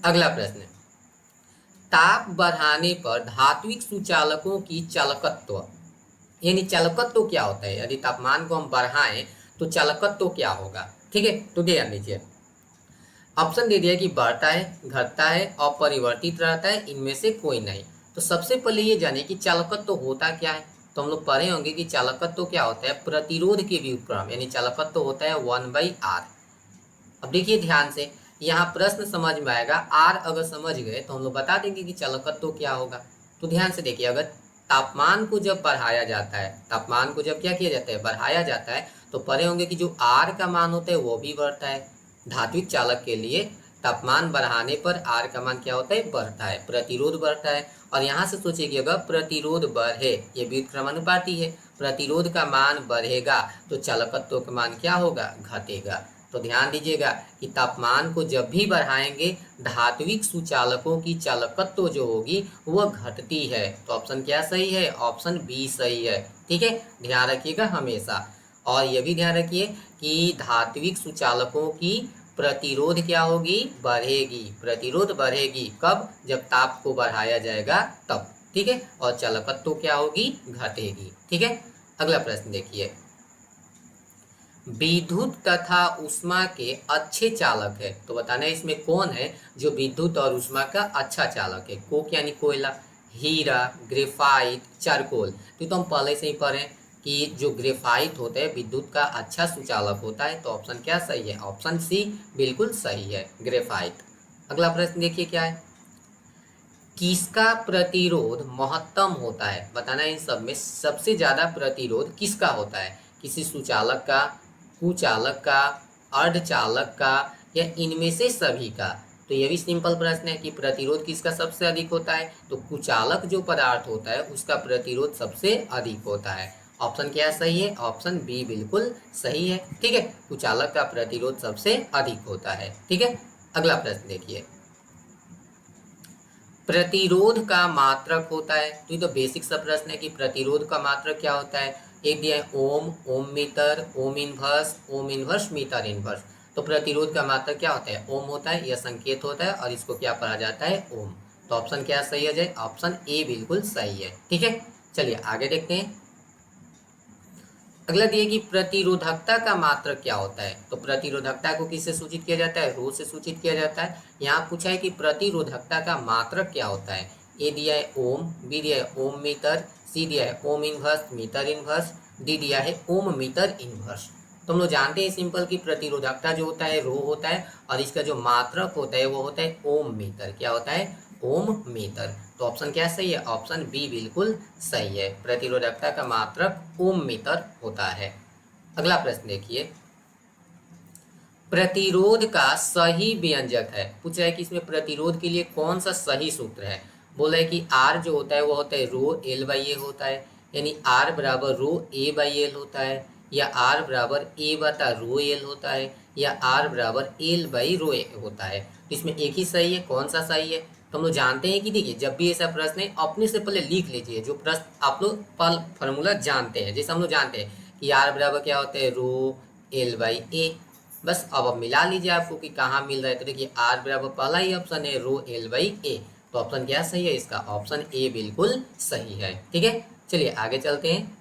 अगला प्रश्न, ताप बढ़ाने पर धात्विक सुचालकों की चालकत्व, यानी चालकत्व क्या होता है, यदि तापमान को हम बढ़ाएं तो चालकत्व क्या होगा, ठीक है। तो ध्यान दीजिए, ऑप्शन दे दिया कि बढ़ता है, घटता है, अपरिवर्तित रहता है, इनमें से कोई नहीं। तो सबसे पहले ये जाने कि चालकत्व होता क्या है। तो हम लोग पढ़े होंगे कि चालकत्व क्या होता है, प्रतिरोध के व्युत्क्रम, यानी चालकत्व होता है 1/r। अब देखिए ध्यान से, यहाँ प्रश्न समझ में आएगा, आर अगर समझ गए तो हम लोग बता देंगे कि चालकत्व क्या होगा। तो ध्यान से देखिए, अगर तापमान को जब बढ़ाया जाता है, तापमान को जब क्या किया जाता है, बढ़ाया जाता है, तो पढ़े होंगे कि जो आर का मान होता है वो भी बढ़ता है। धात्विक चालक के लिए तापमान बढ़ाने पर आर का मान क्या होता है, बढ़ता है, प्रतिरोध बढ़ता है। और यहाँ से सोचिए कि अगर प्रतिरोध बढ़े, ये व्युत्क्रमानुपाती है, प्रतिरोध का मान बढ़ेगा तो चालकत्व का मान क्या होगा, घटेगा। तो ध्यान दीजिएगा कि तापमान को जब भी बढ़ाएंगे धात्विक सुचालकों की चालकत्व जो होगी वह घटती है। तो ऑप्शन क्या सही है, ऑप्शन बी सही है, ठीक है। ध्यान रखिएगा हमेशा। और यह भी ध्यान रखिए कि धात्विक सुचालकों की प्रतिरोध क्या होगी, बढ़ेगी, प्रतिरोध बढ़ेगी कब, जब ताप को बढ़ाया जाएगा तब, ठीक है। और चालकत्व क्या होगी, घटेगी, ठीक है। अगला प्रश्न देखिए, विद्युत तथा उष्मा के अच्छे चालक है, तो बताना है इसमें कौन है जो विद्युत और उष्मा का अच्छा चालक है। कोक यानी कोयला, हीरा, ग्रेफाइट, चारकोल। तो हम पहले से ही पढ़े कि जो ग्रेफाइट होता है विद्युत का अच्छा सुचालक होता है। तो ऑप्शन क्या सही है, ऑप्शन सी बिल्कुल सही है, ग्रेफाइट। अगला प्रश्न देखिए क्या है, किसका प्रतिरोध महत्तम होता है, बताना इन सब में सबसे ज्यादा प्रतिरोध किसका होता है, किसी सुचालक का, कुचालक का, अर्धचालक का, या इनमें से सभी का। तो यह भी सिंपल प्रश्न है कि प्रतिरोध किसका सबसे अधिक होता है, तो कुचालक जो पदार्थ होता है उसका प्रतिरोध सबसे अधिक होता है। ऑप्शन क्या सही है, ऑप्शन बी बिल्कुल सही है, ठीक है। कुचालक का प्रतिरोध सबसे अधिक होता है, ठीक है। अगला प्रश्न देखिए, प्रतिरोध का मात्रक होता है, तो ये तो बेसिक सा प्रश्न है कि प्रतिरोध का मात्रक क्या होता है। एक दिया है ohm, ohm metre, ohm inverse, ohm inverse, metre inverse. तो प्रतिरोध का मात्रक क्या होता है, ओम होता है, यह संकेत होता है और इसको क्या पढ़ा जाता है, ओम। तो ऑप्शन क्या सही हो जाए, ऑप्शन ए बिल्कुल सही है, ठीक है। चलिए आगे देखते हैं। अगला दिए कि प्रतिरोधकता का मात्रक क्या होता है, तो प्रतिरोधकता को किससे सूचित किया जाता है, रो से सूचित किया जाता है। यहाँ पूछा है कि प्रतिरोधकता का मात्रक क्या होता है। ए दिया है ओम, बी दिया है ओम मीटर, सी दिया है ohm inverse metre inverse, D दिया है ओम मीटर इनवर्स। तो हम लोग जानते हैं सिंपल की प्रतिरोधकता जो होता है रो होता है और इसका जो मात्रक होता है वो होता है ओम मीटर, क्या होता है, ओम मीटर। तो ऑप्शन क्या सही है, ऑप्शन बी बिल्कुल सही है, प्रतिरोधकता का मात्रक ओम मीटर होता है। अगला प्रश्न देखिए, प्रतिरोध का सही व्यंजक है, पूछा है कि इसमें प्रतिरोध के लिए कौन सा सही सूत्र है। बोला है कि आर जो होता है वो होता है रो एल बाई ए होता है, यानी आर बराबर रो ए बाई एल होता है, या आर बराबर ए बटा रो एल होता है, या आर बराबर एल बाई रो ए होता है। तो इसमें एक ही सही है, कौन सा सही है। तो हम लोग जानते हैं कि देखिए जब भी ऐसा प्रश्न है अपने से पहले लिख लीजिए जो प्रश्न आप लोग फॉर्मूला जानते हैं। जैसे हम लोग जानते हैं कि आर बराबर क्या होता है, रो एल बाई ए। बस अब मिला लीजिए आपको कि कहाँ मिल रहा है। तो देखिए आर बराबर पहला ही ऑप्शन है रो एल बाई ए। तो ऑप्शन क्या सही है इसका, ऑप्शन ए बिल्कुल सही है, ठीक है। चलिए आगे चलते हैं।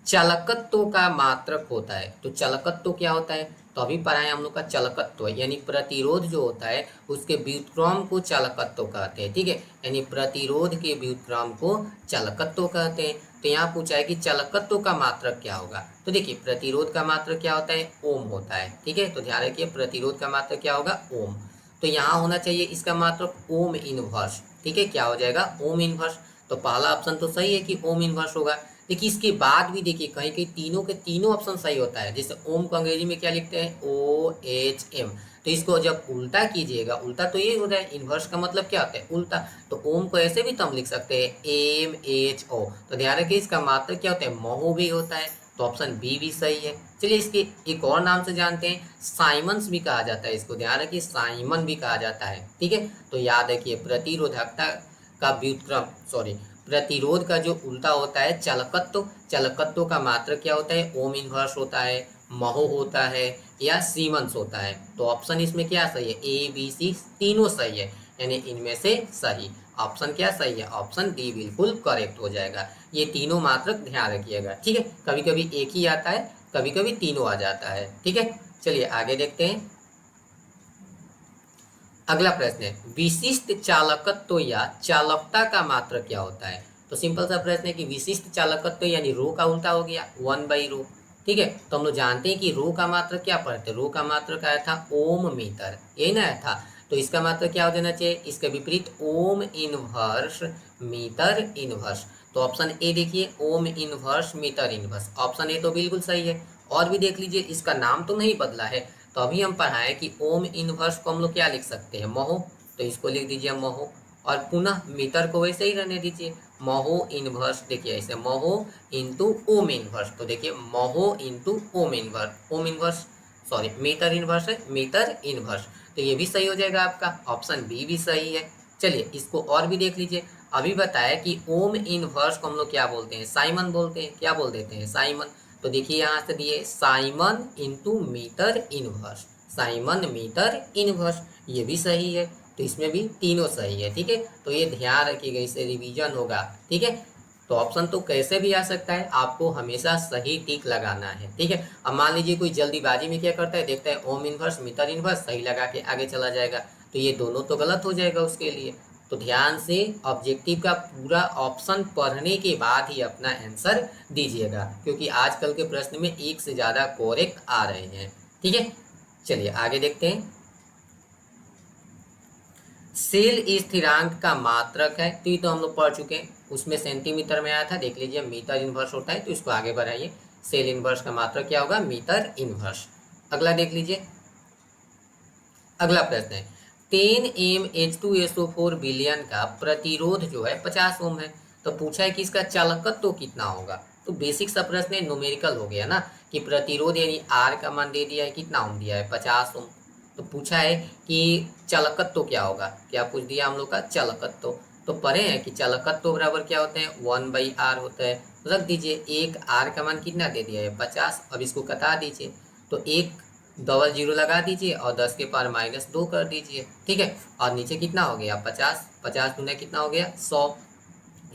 चालकत्व का मात्रक होता है। तो चालकत्व क्या होता है, तो अभी पढ़ाए हम लोग का चालकत्व, यानी प्रतिरोध जो होता है उसके व्युत्क्रम को चालकत्व कहते हैं। ठीक है, यानी प्रतिरोध के व्युत्क्रम को चालकत्व कहते हैं। तो यहाँ पूछा है कि चालकत्व का मात्रक क्या होगा। तो देखिए प्रतिरोध का मात्रक क्या होता है, ओम होता है। ठीक है, तो ध्यान रखिए प्रतिरोध का मात्रक क्या होगा, ओम। तो यहाँ होना चाहिए इसका मात्रक ओम इनवर्स। ठीक है, क्या हो जाएगा, ओम इनवर्स। तो पहला ऑप्शन तो सही है कि ओम इनवर्स होगा। देखिए इसके बाद भी देखिए कहीं कहीं तीनों के तीनों ऑप्शन सही होता है। जैसे ओम को अंग्रेजी में क्या लिखते हैं, OHM। तो इसको जब उल्टा कीजिएगा, उल्टा तो ये हो रहा है, इन्वर्स का मतलब क्या होता है, उल्टा। तो ओम को ऐसे भी तो हम लिख सकते हैं MHO। तो ध्यान रखिए इसका मात्रक क्या होता है, महो भी होता है। तो ऑप्शन बी भी सही है। चलिए इसके एक और नाम से जानते हैं, साइमन्स भी कहा जाता है इसको, ध्यान रखिए साइमन भी कहा जाता है। ठीक है, तो याद रखिए प्रतिरोधकता का व्युत्क्रम, सॉरी, प्रतिरोध का जो उल्टा होता है चालकत्व। चालकत्व का मात्रक क्या होता है, ओम इनवर्स होता है, महो होता है या सीमंस होता है। तो ऑप्शन इसमें क्या सही है, ABC तीनों सही है, यानी इनमें से सही ऑप्शन क्या सही है, ऑप्शन डी बिल्कुल करेक्ट हो जाएगा। ये तीनों मात्रक ध्यान रखिएगा। ठीक है, कभी कभी एक ही आता है, कभी कभी तीनों आ जाता है। ठीक है, चलिए आगे देखते हैं। अगला प्रश्न है, विशिष्ट चालकत्व या चालकता का मात्रक क्या होता है। तो सिंपल सा प्रश्न है कि विशिष्ट चालकत्व यानी रो का उल्टा हो गया 1/रो। ठीक है, तो हम लोग जानते हैं कि रो का मात्रक क्या पढ़ते, रो का मात्रक आया था ओम मीटर, यही ना आया था। तो इसका मात्रक क्या हो जाना चाहिए, इसके विपरीत ओम इनवर्स मीटर इनवर्स। तो ऑप्शन ए देखिए, ohm inverse metre inverse, option A तो बिल्कुल सही है। और भी देख लीजिए, इसका नाम तो नहीं बदला है। तो अभी हम पढ़ाएं कि ओम इनवर्स को हम लोग क्या लिख सकते हैं, महो। तो इसको लिख दीजिए महो, और पुनः मीटर को वैसे ही रहने दीजिए, महो इनवर्स। देखिए ऐसे महो इंटू ओम इनवर्स। तो देखिए mho into ohm inverse, ohm inverse, sorry metre inverse है, मीटर इनवर्स। तो ये भी सही हो जाएगा, आपका ऑप्शन बी भी सही है। चलिए इसको और भी देख लीजिए। अभी बताया कि ओम इनवर्स को हम लोग क्या बोलते हैं, साइमन बोलते हैं। क्या बोल देते हैं, साइमन। तो देखिए यहाँ से दिए siemens into metre inverse, siemens metre inverse, ये भी सही है। तो इसमें भी तीनों सही है। ठीक है, तो ये ध्यान रखिएगा, इससे रिवीजन होगा। ठीक है, तो ऑप्शन तो कैसे भी आ सकता है, आपको हमेशा सही टिक लगाना है। ठीक है, अब मान लीजिए कोई जल्दीबाजी में क्या करता है, देखता है ओम इनवर्स मीटर इनवर्स, सही लगा के आगे चला जाएगा, तो ये दोनों तो गलत हो जाएगा उसके लिए। तो ध्यान से ऑब्जेक्टिव का पूरा ऑप्शन पढ़ने के बाद ही अपना आंसर दीजिएगा, क्योंकि आजकल के प्रश्न में एक से ज़्यादा करेक्ट आ रहे हैं। ठीक है, चलिए आगे देखते हैं। सेल स्थिरांक का मात्रक है, तो ये तो हम लोग पढ़ चुके हैं, उसमें सेंटीमीटर में आया था। देख लीजिए मीटर इनवर्स होता है, तो इसको आगे बढ़ाइए। सेल इनवर्स का मात्रक क्या होगा, मीटर इनवर्स। अगला देख लीजिए। अगला प्रश्न है, 10 mH2SO4 विलयन का प्रतिरोध जो है 50 ओम है। तो पूछा है कि इसका चालकत्व तो कितना होगा। तो बेसिक सा प्रश्न है, न्यूमेरिकल हो गया ना, कि प्रतिरोध यानी आर का मान दे दिया है, कितना ओम दिया है, 50 ओम। तो पूछा है कि चालकत्व तो क्या होगा, क्या पूछ दिया हम लोग का चालकत्व। तो पढ़े हैं कि चालकत्व बराबर क्या होते हैं, 1/r होता है। रख दीजिए, एक आर का मान कितना दे दिया है, 50। अब इसको कटा दीजिए, तो एक डबल जीरो लगा दीजिए और 10 के पावर -2 कर दीजिए। ठीक है, और नीचे कितना हो गया, 50, 50 गुना कितना हो गया, 100,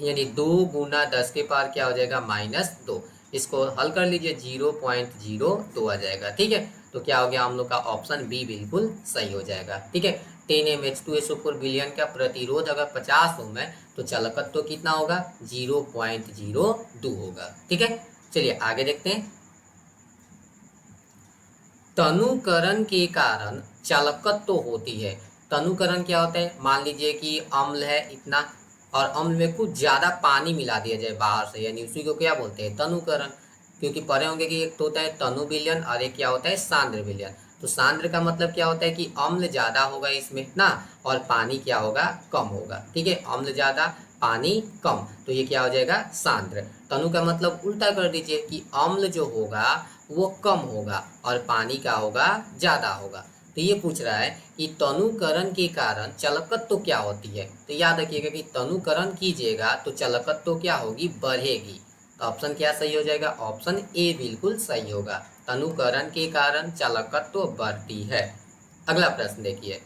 यानी 2 गुना 10 के पावर क्या हो जाएगा, -2। इसको हल कर लीजिए, 0.02 आ जाएगा। ठीक है, तो क्या हो गया हम लोग का ऑप्शन बी बिल्कुल सही हो जाएगा। ठीक है, 10 mH2SO4 विलयन का प्रतिरोध अगर 50 ओम है, तो चालकत्व तो कितना होगा, 0.02 होगा। ठीक है, चलिए आगे देखते हैं। तनुकरण के कारण चालकत्व तो होती है। तनुकरण क्या होता है, मान लीजिए कि अम्ल है इतना, और अम्ल में कुछ ज़्यादा पानी मिला दिया जाए बाहर से, यानी उसी को क्या बोलते हैं, तनुकरण। क्योंकि पढ़े होंगे कि एक तो होता है तनु विलयन और एक क्या होता है, सांद्र विलयन। तो सांद्र का मतलब क्या होता है कि अम्ल ज़्यादा होगा इसमें ना, और पानी क्या होगा, कम होगा। ठीक है, अम्ल ज़्यादा पानी कम, तो ये क्या हो जाएगा, सांद्र। तनु का मतलब उल्टा कर दीजिए कि अम्ल जो होगा वो कम होगा और पानी का होगा, ज़्यादा होगा। तो ये पूछ रहा है कि तनुकरण के कारण चालकत्व तो क्या होती है। तो याद रखिएगा कि तनुकरण कीजिएगा तो चालकत्व तो क्या होगी, बढ़ेगी। तो ऑप्शन क्या सही हो जाएगा, ऑप्शन ए बिल्कुल सही होगा, तनुकरण के कारण चालकत्व तो बढ़ती है। अगला प्रश्न देखिए,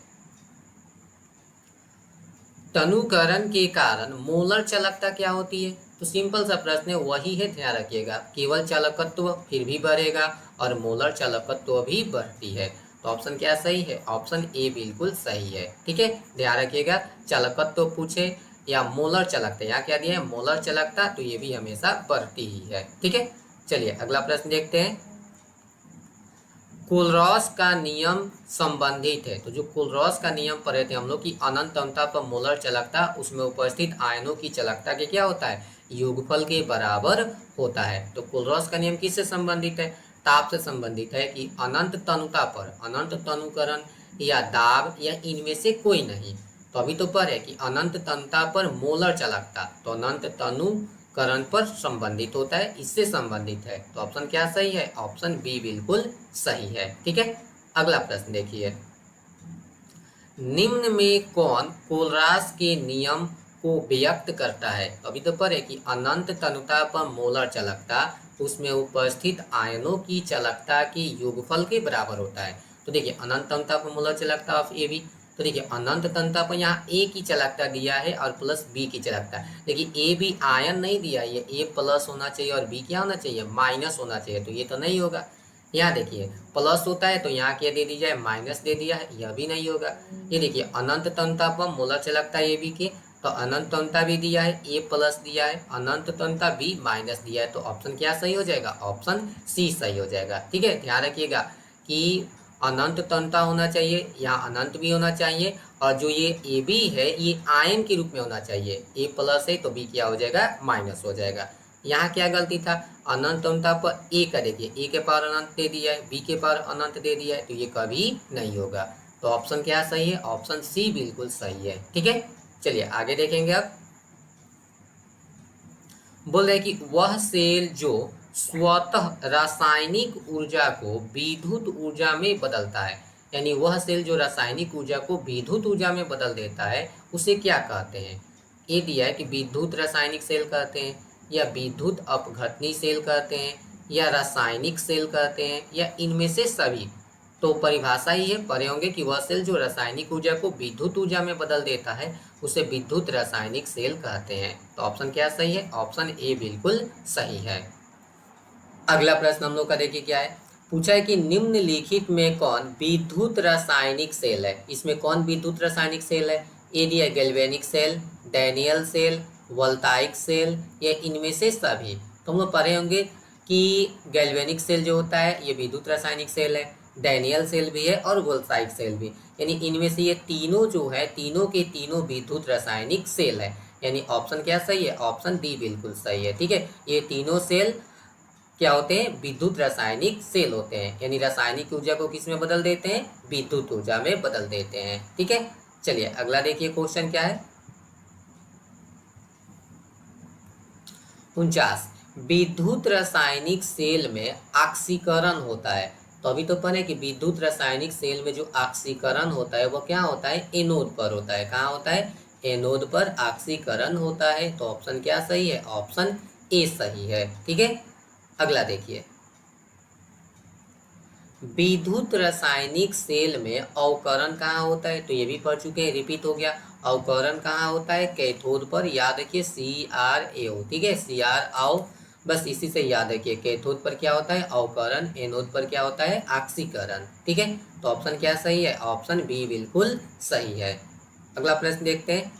तनुकरण के कारण मोलर चालकता क्या होती है। तो सिंपल सा प्रश्न है, वही है, ध्यान रखिएगा। केवल चालकत्व फिर भी बढ़ेगा और मोलर चालकत्व भी बढ़ती है। तो ऑप्शन क्या सही है? ऑप्शन ए बिल्कुल सही है। ठीक है, ध्यान रखिएगा। चालकत्व पूछे या मोलर चालकता, यहाँ क्या दिया है? मोलर चालकता, तो ये भी हमेशा बढ़ती ही है। ठीक है, चलिए अगला प्रश्न देखते हैं। कुलरॉस का नियम संबंधित है। तो जो कुलरॉस का नियम पढ़े थे हम लोग की अनंत अंतता पर मोलर चालकता, उसमें उपस्थित आयनों की चालकता के क्या होता है? योगफल के बराबर होता है। तो कुलरॉस का नियम किससे संबंधित है? ताप से संबंधित है कि अनंत तनुता पर अनंत तनुकरण या दाब या इनमें से कोई नहीं। तो अभी तो पढ़े कि अनंत तनुता पर मोलर चालकता, तो अनंत तनुकरण पर संबंधित होता है, इससे संबंधित है। तो ऑप्शन क्या सही है? ऑप्शन बी बिल्कुल सही है। ठीक है, अगला प्रश्न देखिए। निम्न में कौन कोलरास के नियम को व्यक्त करता है? तो अभी तो पढ़े कि अनंत तनुता पर मोलर चालकता उसमें उपस्थित आयनों की चालकता के योगफल के बराबर होता है। तो देखिए अनंत तनुता पर मोलर चालकता ऑफ ए बी, तो देखिए अनंत तनुता पर यहाँ ए की चालकता दिया है और प्लस बी की चालकता। देखिए ए बी आयन नहीं दिया, ये ए प्लस होना चाहिए और बी क्या होना चाहिए? माइनस होना चाहिए। तो ये तो नहीं होगा। यहाँ देखिए प्लस होता है तो यहाँ क्या दे दी जाए? माइनस दे दिया है, यह भी नहीं होगा। ये देखिए अनंत तनुता पर मोलर चालकता ए बी के, तो अनंत तनुता भी दिया है, ए प्लस दिया है, अनंत तनुता बी माइनस दिया है। तो ऑप्शन क्या सही हो जाएगा? ऑप्शन सी सही हो जाएगा। ठीक है, ध्यान रखिएगा कि अनंत तनुता होना चाहिए, यहाँ अनंत भी होना चाहिए, और जो ये ए बी है ये आयन के रूप में होना चाहिए। ए प्लस है तो बी क्या हो जाएगा? माइनस हो जाएगा। यहाँ क्या गलती था? अनंत तनुता पर ए का देखिए, ए के पावर अनंत दे दिया है, बी के पावर अनंत दे दिया है, तो ये कभी नहीं होगा। तो ऑप्शन क्या सही है? ऑप्शन सी बिल्कुल सही है। ठीक है, चलिए आगे देखेंगे। अब बोल रहे कि वह सेल जो स्वतः रासायनिक ऊर्जा को विद्युत ऊर्जा में बदलता है, यानी वह सेल जो रासायनिक ऊर्जा को विद्युत ऊर्जा में बदल देता है, उसे क्या कहते हैं? ये दिया है कि विद्युत रासायनिक सेल कहते हैं, या विद्युत अपघटनी सेल कहते हैं, या रासायनिक सेल कहते हैं, या इनमें से सभी। तो परिभाषा ही है, पढ़े होंगे कि वह सेल जो रासायनिक ऊर्जा को विद्युत ऊर्जा में बदल देता है उसे विद्युत रासायनिक सेल कहते हैं। तो ऑप्शन क्या सही है? ऑप्शन ए बिल्कुल सही है। अगला प्रश्न हम लोग का देखिए क्या है। पूछा है कि निम्नलिखित में कौन विद्युत रासायनिक सेल है? इसमें कौन विद्युत रासायनिक सेल है? ए दिया galvanic cell, Daniell cell, voltaic cell, या इनमें से सभी। तो हम लोग पढ़े होंगे कि गैल्वेनिक सेल जो होता है ये विद्युत रासायनिक सेल है, डैनियल सेल भी है और वोल्टाइक सेल भी, यानी इनमें से ये तीनों जो है तीनों के तीनों विद्युत रासायनिक सेल है। यानी ऑप्शन क्या सही है? ऑप्शन डी बिल्कुल सही है। ठीक है, ये तीनों सेल क्या होते हैं? विद्युत रासायनिक सेल होते हैं, यानी रासायनिक ऊर्जा को किस में बदल देते हैं? विद्युत ऊर्जा में बदल देते हैं। ठीक है, चलिए अगला देखिए क्वेश्चन क्या है। 49, विद्युत रासायनिक सेल में ऑक्सीकरण होता है। तो अभी तो पढ़े कि विद्युत रासायनिक सेल में जो ऑक्सीकरण होता है वो क्या होता है? एनोड पर होता है। कहाँ होता है? एनोड पर ऑक्सीकरण होता है। तो ऑप्शन क्या सही है? ऑप्शन ए सही है। ठीक है, अगला देखिए। विद्युत रासायनिक सेल में अवकरण कहाँ होता है? तो ये भी पढ़ चुके हैं, रिपीट हो गया। अवकरण कहाँ होता है? कैथोड पर, याद रखिए CrAO। ठीक है, Cr आओ, बस इसी से याद रखिए। कैथोड पर क्या होता है? अवकरण, एनोड पर क्या होता है? ऑक्सीकरण। ठीक है, तो ऑप्शन क्या सही है? ऑप्शन बी बिल्कुल सही है। अगला प्रश्न देखते हैं।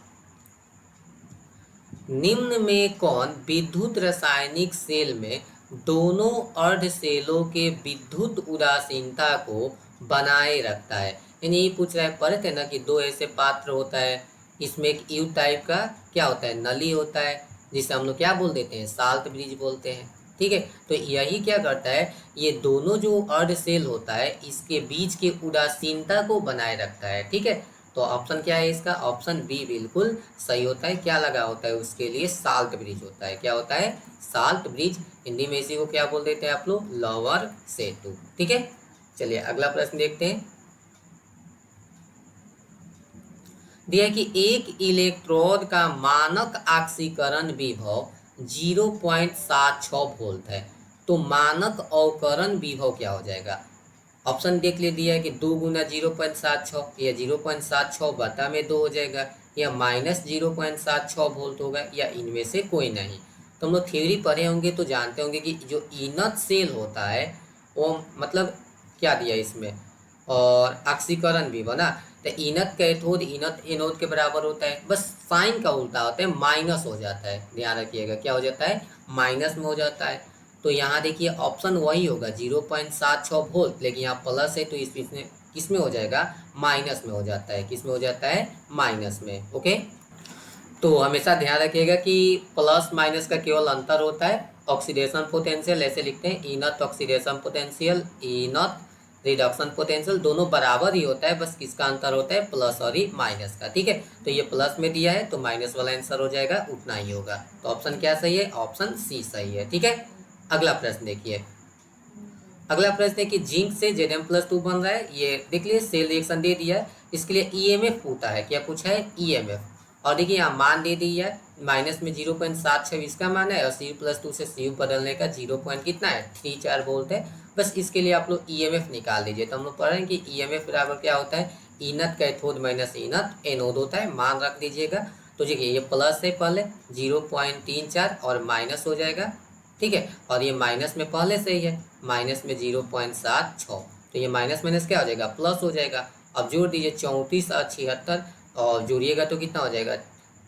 निम्न में कौन विद्युत रासायनिक सेल में दोनों अर्ध सेलों के विद्युत उदासीनता को बनाए रखता है? यानी ये पूछ रहा है, पढ़े थे ना कि दो ऐसे पात्र होता है, इसमें एक यू टाइप का क्या होता है? नली होता है, जिसे हम लोग क्या बोल देते हैं? साल्ट ब्रिज बोलते हैं। ठीक है, तो यही क्या करता है? ये दोनों जो अर्ध सेल होता है इसके बीच के उदासीनता को बनाए रखता है। ठीक है, तो ऑप्शन क्या है इसका? ऑप्शन बी बिल्कुल सही होता है। क्या लगा होता है उसके लिए? साल्ट ब्रिज होता है। क्या होता है? Salt bridge. हिंदी में इसी को क्या बोल देते हैं आप लोग? लोअर सेतु। ठीक है, चलिए अगला प्रश्न देखते हैं। दिया कि एक इलेक्ट्रोड का मानक ऑक्सीकरण विभव 0.76 वोल्ट है, तो मानक अवकरण विभव क्या हो जाएगा? ऑप्शन देख ले दिया है कि 2 गुना 0.76, या 0.76 बटा में 2 हो जाएगा, या -0.76 वोल्ट होगा, या इनमें से कोई नहीं। तो हम लोग थ्योरी पढ़े होंगे तो जानते होंगे कि जो इनत सेल होता है वो मतलब क्या दिया इसमें, और ऑक्सीकरण भी बना, तो इनत कैथोड इनत एनोड के बराबर होता है, बस साइन का उल्टा होता है, माइनस हो जाता है, ध्यान रखिएगा क्या हो जाता है, माइनस में हो जाता है। तो यहाँ देखिए ऑप्शन वही होगा 0.76 वोल्ट, लेकिन यहाँ प्लस है तो इसमें किस में हो जाएगा, माइनस में हो जाता है, किस में हो जाता है, माइनस में। ओके, तो हमेशा ध्यान रखिएगा कि प्लस माइनस का केवल अंतर होता है ऑक्सीडेशन पोटेंशियल, ऐसे लिखते हैं इनत ऑक्सीडेशन पोटेंशियल, इनत रिडक्शन पोटेंशियल, दोनों बराबर ही होता है, बस किसका अंतर होता है, प्लस और ही माइनस का। ठीक है, तो ये प्लस में दिया है तो माइनस वाला आंसर हो जाएगा, उतना ही होगा। तो ऑप्शन क्या सही है, ऑप्शन सी सही है। ठीक है, अगला प्रश्न देखिए, अगला प्रश्न है कि जिंक से Zm+2 बन रहा है, ये देख लीजिए सेल रिएक्शन दे दिया है, इसके लिए ईएमएफ पूछा है, क्या पूछा है, ईएमएफ, और देखिए यहाँ मान दे दिया है, माइनस में 0.76 इसका मान है, और Cu+2 से Cu बदलने का 0 पॉइंट कितना है, 34 वोल्ट है। बस इसके लिए आप लोग ईएमएफ निकाल दीजिए। तो हम लोग पढ़ रहे हैं कि ईएमएफ बराबर क्या होता है, इनत कैथोड माइनस इनत एनोड होता है, मान रख दीजिएगा। तो देखिए ये प्लस है पहले 0.34 और माइनस हो जाएगा, ठीक है, और ये माइनस में पहले से ही है, माइनस में 0.76, तो ये माइनस माइनस क्या हो जाएगा, प्लस हो जाएगा। अब जोड़ दीजिए 34 और 76, और जोड़िएगा तो कितना हो जाएगा,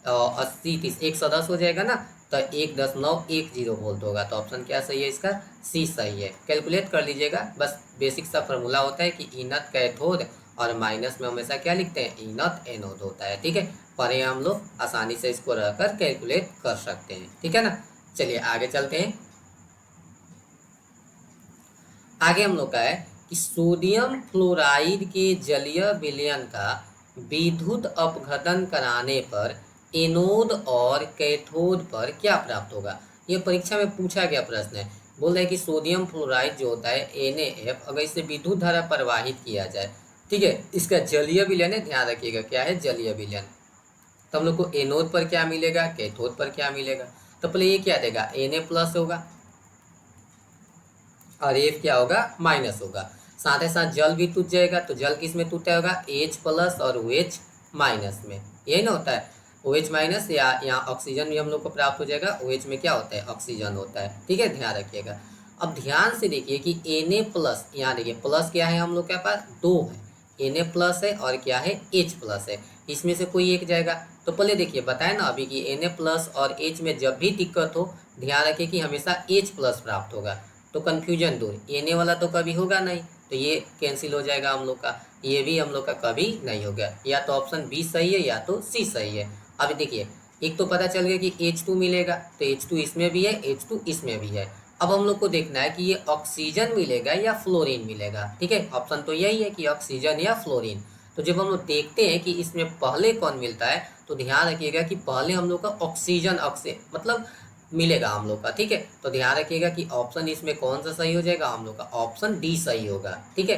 80 30 110 हो जाएगा ना, तो 1.910 वोल्ट होगा। तो ऑप्शन क्या सही है, इसका सी सही है। कैलकुलेट कर लीजिएगा, बस बेसिक सा फॉर्मूला होता है कि इनत कैथोड और माइनस में हमेशा क्या लिखते हैं, इनत एनोड होता है। ठीक है, पढ़े हम लोग आसानी से इसको रहकर कैलकुलेट कर सकते हैं। ठीक है ना, चलिए आगे चलते हैं। आगे हम लोग का है कि सोडियम फ्लोराइड के जलीय विलयन का विद्युत अपघटन कराने पर एनोड और कैथोड पर क्या प्राप्त होगा। यह परीक्षा में पूछा गया प्रश्न है। बोल रहे हैं कि सोडियम फ्लोराइड जो होता है NaF, अगर इससे विद्युत धारा प्रवाहित किया जाए, ठीक है, इसका जलीय विलयन है, ध्यान रखिएगा क्या है, जलीय विलयन। तो हम लोग को एनोड पर क्या मिलेगा, कैथोड पर क्या मिलेगा। तो पहले ये क्या देगा, Na+ होगा, और F क्या होगा, माइनस होगा। साथ ही साथ जल भी टूट जाएगा, तो जल किस में टूटा होगा, H+ और OH माइनस में, यही ना होता है, OH माइनस, या यहाँ ऑक्सीजन भी हम लोग को प्राप्त हो जाएगा, OH में क्या होता है, ऑक्सीजन होता है। ठीक है, ध्यान रखिएगा। अब ध्यान से देखिए कि Na+, यहाँ देखिए प्लस क्या है, हम लोग के पास दो है, Na+ है और क्या है, H+ है, इसमें से कोई एक जाएगा। तो पहले देखिए बताए ना अभी कि Na+ और H में जब भी दिक्कत हो, ध्यान रखिए कि हमेशा H+ प्राप्त होगा, तो कन्फ्यूजन दूर, Na वाला तो कभी होगा नहीं, तो ये कैंसिल हो जाएगा हम लोग का, ये भी हम लोग का कभी नहीं होगा। या तो ऑप्शन बी सही है या तो सी सही है। अभी देखिए एक तो पता चल गया कि H2 मिलेगा, तो H2 इसमें भी है, H2 इसमें भी है। अब हम लोग को देखना है कि ये ऑक्सीजन मिलेगा या फ्लोरीन मिलेगा। ठीक है, ऑप्शन तो यही है कि ऑक्सीजन या फ्लोरीन। तो जब हम लोग देखते हैं कि इसमें पहले कौन मिलता है, तो ध्यान रखिएगा कि पहले हम लोग का ऑक्सीजन मतलब मिलेगा हम लोग का। ठीक है, तो ध्यान रखिएगा कि ऑप्शन इसमें कौन सा सही हो जाएगा, हम लोग का ऑप्शन डी सही होगा। ठीक है,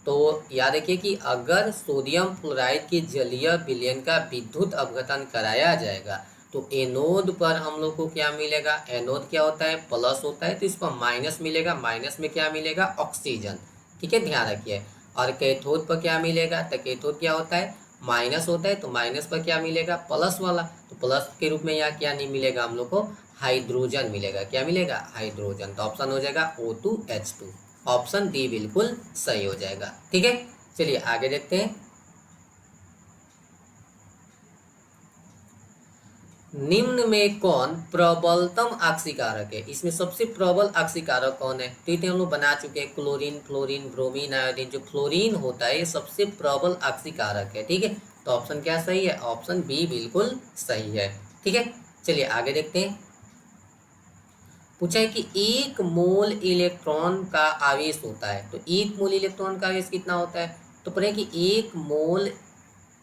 तो याद रखिए कि अगर सोडियम फ्लोराइड के जलीय विलयन का विद्युत अपघटन कराया जाएगा, तो एनोड पर हम लोग को क्या मिलेगा, एनोड क्या होता है, प्लस होता है, तो इस पर माइनस मिलेगा, माइनस में क्या मिलेगा, ऑक्सीजन। ठीक है, ध्यान रखिए। और कैथोड पर क्या मिलेगा, तो कैथोड क्या होता है, माइनस होता है, तो माइनस पर क्या मिलेगा, प्लस वाला, तो प्लस के रूप में यहाँ क्या नहीं मिलेगा, हम लोग को हाइड्रोजन मिलेगा। क्या मिलेगा, हाइड्रोजन। तो ऑप्शन हो जाएगा O2H2, ऑप्शन डी बिल्कुल सही हो जाएगा। ठीक है, चलिए आगे देखते हैं। निम्न में कौन प्रबलतम ऑक्सीकारक है, इसमें सबसे प्रबल ऑक्सीकारक कौन है, तो इतने हम लोग बना चुके हैं, क्लोरीन, फ्लोरीन, ब्रोमीन, आयोडीन। जो फ्लोरीन होता है ये सबसे प्रबल ऑक्सीकारक है। ठीक है, तो ऑप्शन क्या सही है, ऑप्शन बी बिल्कुल सही है। ठीक है, चलिए आगे देखते हैं। पूछा है कि एक मोल इलेक्ट्रॉन का आवेश होता है, तो एक मोल इलेक्ट्रॉन का आवेश कितना होता है, तो पढ़े कि एक मोल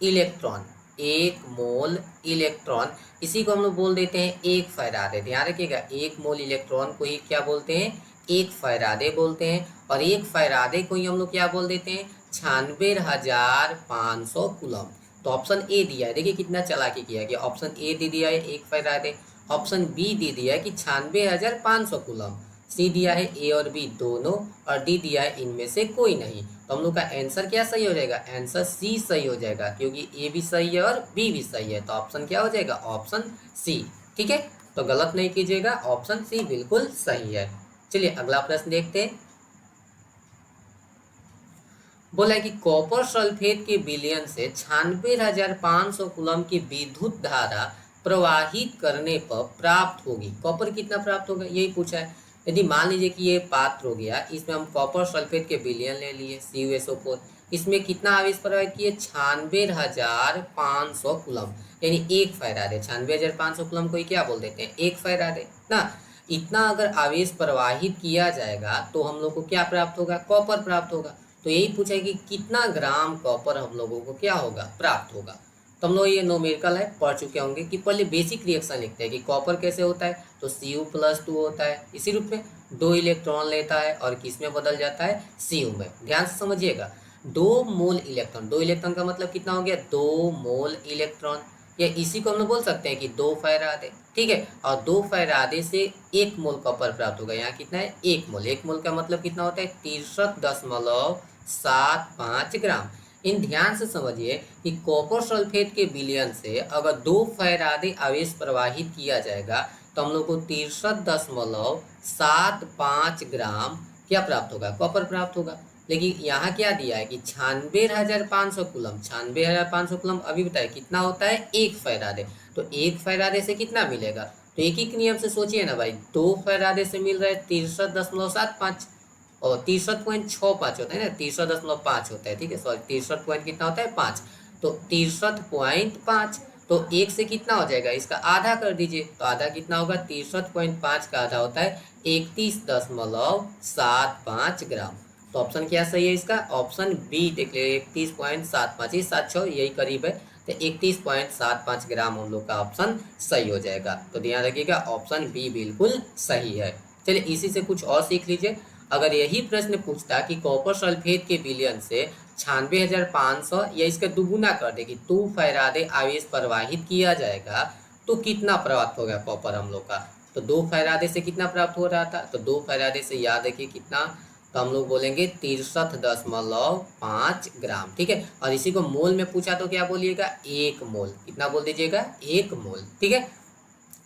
इलेक्ट्रॉन, एक मोल इलेक्ट्रॉन, इसी को हम लोग बोल देते हैं एक फैराडे। ध्यान रखिएगा, एक मोल इलेक्ट्रॉन को ही क्या बोलते हैं, एक फैराडे बोलते हैं। और एक फैराडे को ही हम लोग क्या बोल देते हैं, 96,500 कूलम। तो ऑप्शन ए दिया है, देखिए कितना चालाकी किया गया, ऑप्शन ए दे दिया है एक फैराडे, ऑप्शन बी दे दिया है कि 96,500 कूलम, सी दिया है ए और बी दोनों, और डी दिया है इनमें से कोई नहीं। तो हम लोग का आंसर क्या सही हो जाएगा, आंसर सी सही हो जाएगा, क्योंकि ए भी सही है और बी भी सही है। तो ऑप्शन क्या हो जाएगा, ऑप्शन सी। ठीक है, तो गलत नहीं कीजिएगा, ऑप्शन सी बिल्कुल सही है। चलिए अगला प्रश्न देखते हैं। बोला है कि कॉपर सल्फेट के विलयन से 96,500 कूलम की विद्युत धारा प्रवाहित करने पर प्राप्त होगी। कॉपर कितना प्राप्त होगा यही पूछा है। यदि मान लीजिए कि ये पात्र हो गया, इसमें हम कॉपर सल्फेट के विलयन ले लिए CuSO4, इसमें कितना आवेश प्रवाहित किए 96,500 कूलम, यानी 1 फैराडे। 96,500 कूलम को क्या बोल देते हैं, 1 फैराडे ना। इतना अगर आवेश प्रवाहित किया जाएगा तो हम लोग को क्या प्राप्त होगा, कॉपर प्राप्त होगा। तो यही पूछा है कि कितना ग्राम कॉपर हम लोगों को क्या होगा, प्राप्त होगा। तो हम लोग ये न्यूमेरिकल है पढ़ चुके होंगे कि पहले बेसिक रिएक्शन लिखते हैं कि कॉपर कैसे होता है, तो Cu+2 होता है इसी रूप में, 2 इलेक्ट्रॉन लेता है और किस में बदल जाता है, Cu में। ध्यान से समझिएगा, 2 मोल इलेक्ट्रॉन, 2 इलेक्ट्रॉन का मतलब कितना हो गया, 2 मोल इलेक्ट्रॉन, या इसी को हम लोग बोल सकते हैं कि 2 फैराडे, ठीक है। और 2 फैराडे से 1 मोल कॉपर प्राप्त होगा। यहाँ कितना है, 1 मोल। 1 मोल का मतलब कितना होता है, 63.75 ग्राम। इन ध्यान से समझिए कि कॉपर सल्फेट के विलयन से अगर 2 फैराडे आवेश प्रवाहित किया जाएगा तो हम लोग को 63.75 ग्राम क्या प्राप्त होगा, कॉपर प्राप्त होगा। लेकिन यहाँ क्या दिया है कि 96,500 कूलम, 96,500 कूलम अभी बताए कितना होता है, 1 फैराडे। तो 1 फैराडे से कितना मिलेगा, तो एक ही नियम से सोचिए ना भाई, 2 फैराडे से मिल रहा है 63.75 और 63.65 होता है ना, 63.5 होता है, ठीक है, सॉरी 63 पॉइंट कितना होता है, 5। तो 63.5, तो 1 से कितना हो जाएगा, इसका आधा कर दीजिए, तो आधा कितना होगा, 63.5 का आधा होता है 31.75 ग्राम। तो ऑप्शन क्या सही है इसका, ऑप्शन बी देख ले, 31.75, 76 यही करीब है, तो 31.75 ग्राम हम लोग का ऑप्शन सही हो जाएगा। तो ध्यान रखिएगा, ऑप्शन बी बिल्कुल सही है। चलिए इसी से कुछ और सीख लीजिए। अगर यही प्रश्न पूछता कि कॉपर सल्फेट के विलयन से 96,500 या इसका दुगुना कर दे कि 2 फैराडे आवेश प्रवाहित किया जाएगा तो कितना प्राप्त होगा कॉपर हम लोग का। तो 2 फैराडे से कितना प्राप्त हो रहा था, तो 2 फैराडे से याद रखिए कितना, तो हम लोग बोलेंगे 63.5 ग्राम, ठीक है। और इसी को मोल में पूछा तो क्या बोलिएगा, 1 मोल। कितना बोल दीजिएगा, 1 मोल, ठीक है।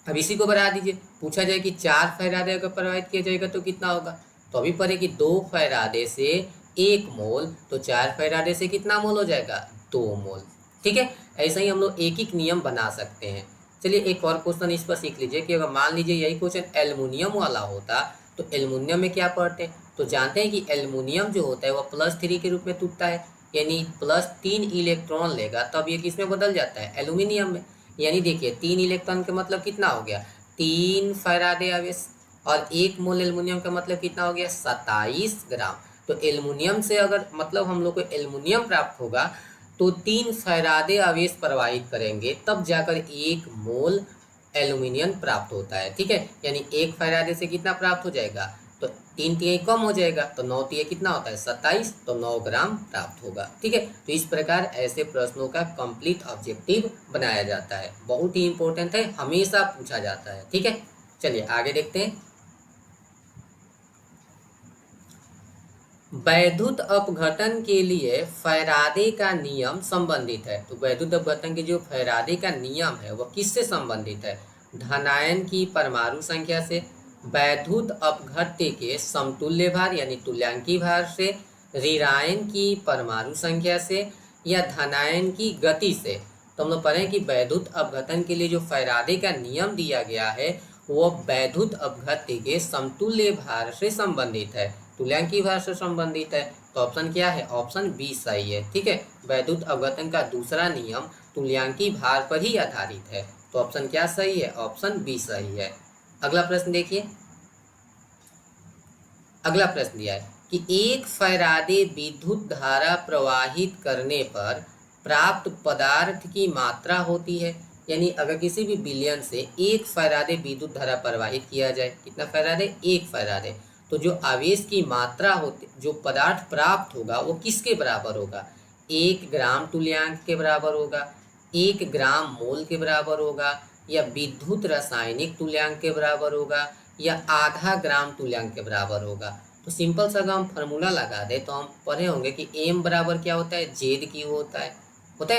अब इसी को बढ़ा दीजिए, पूछा जाए कि 4 फैराडे अगर प्रवाहित किया जाएगा तो कितना होगा, तो अभी पढ़े कि 2 फैराडे से 1 मोल, तो 4 फैराडे से कितना मोल हो जाएगा, 2 मोल, ठीक है। ऐसा ही हम लोग एक एक नियम बना सकते हैं। चलिए एक और क्वेश्चन इस पर सीख लीजिए कि अगर मान लीजिए यही क्वेश्चन एल्युमिनियम वाला होता तो एल्युमिनियम में क्या पढ़ते हैं, तो जानते हैं कि एल्युमिनियम जो होता है वह +3 के रूप में टूटता है, यानी +3 इलेक्ट्रॉन लेगा तब ये किस में बदल जाता है, एल्युमिनियम में। यानी देखिए 3 इलेक्ट्रॉन का मतलब कितना हो गया, 3 फैराडे आवेश, और 1 मोल एल्युमिनियम का मतलब कितना हो गया, 27 ग्राम। तो एल्युमिनियम से अगर मतलब हम लोग को एल्युमिनियम प्राप्त होगा तो 3 फैराडे आवेश प्रवाहित करेंगे तब जाकर 1 मोल एल्युमिनियम प्राप्त होता है, ठीक है। यानी 1 फैराडे से कितना प्राप्त हो जाएगा, तो 3 तिहाई कम हो जाएगा, तो 9 तिहाई कितना होता है, 27, तो 9 ग्राम प्राप्त होगा, ठीक है। तो इस प्रकार ऐसे प्रश्नों का कंप्लीट ऑब्जेक्टिव बनाया जाता है, बहुत ही इंपॉर्टेंट है, हमेशा पूछा जाता है, ठीक है। चलिए आगे देखते हैं। वैद्युत अपघटन के लिए फैराडे का नियम संबंधित है। तो वैद्युत अपघटन के जो फैराडे का नियम है वह किससे संबंधित है, धनायन की परमाणु संख्या से, वैद्युत अपघट्य के समतुल्य भार यानी तुल्यांकी भार से, ऋणायन की परमाणु संख्या से, या धनायन की गति से। तो हम लोग पढ़ें कि वैद्युत अपघटन के लिए जो फैराडे का नियम दिया गया है वह वैद्युत अपघट्य के समतुल्य भार से संबंधित है, तुल्यांकी भार से संबंधित है। तो ऑप्शन क्या है, ऑप्शन बी सही है, ठीक है। वैद्युत अपघटन का दूसरा नियम तुल्यांकी भार पर ही आधारित है, तो ऑप्शन क्या सही है, ऑप्शन बी सही है। अगला प्रश्न देखिए। अगला प्रश्न दिया है कि 1 फैराडे विद्युत धारा प्रवाहित करने पर प्राप्त पदार्थ की मात्रा होती है। यानी अगर किसी भी विलयन से 1 फैराडे विद्युत धारा प्रवाहित किया जाए, कितना फैराडे, 1 फैराडे, तो जो आवेश की मात्रा होती, जो पदार्थ प्राप्त होगा वो किसके बराबर होगा, 1 ग्राम तुल्यांक के बराबर होगा, 1 ग्राम मोल के बराबर होगा, या विद्युत रासायनिक तुल्यांक के बराबर होगा, या आधा ग्राम तुल्यांक के बराबर होगा। तो सिंपल सा अगर हम फार्मूला लगा दे तो हम पढ़े होंगे कि एम बराबर क्या होता है, जेड क्यू होता है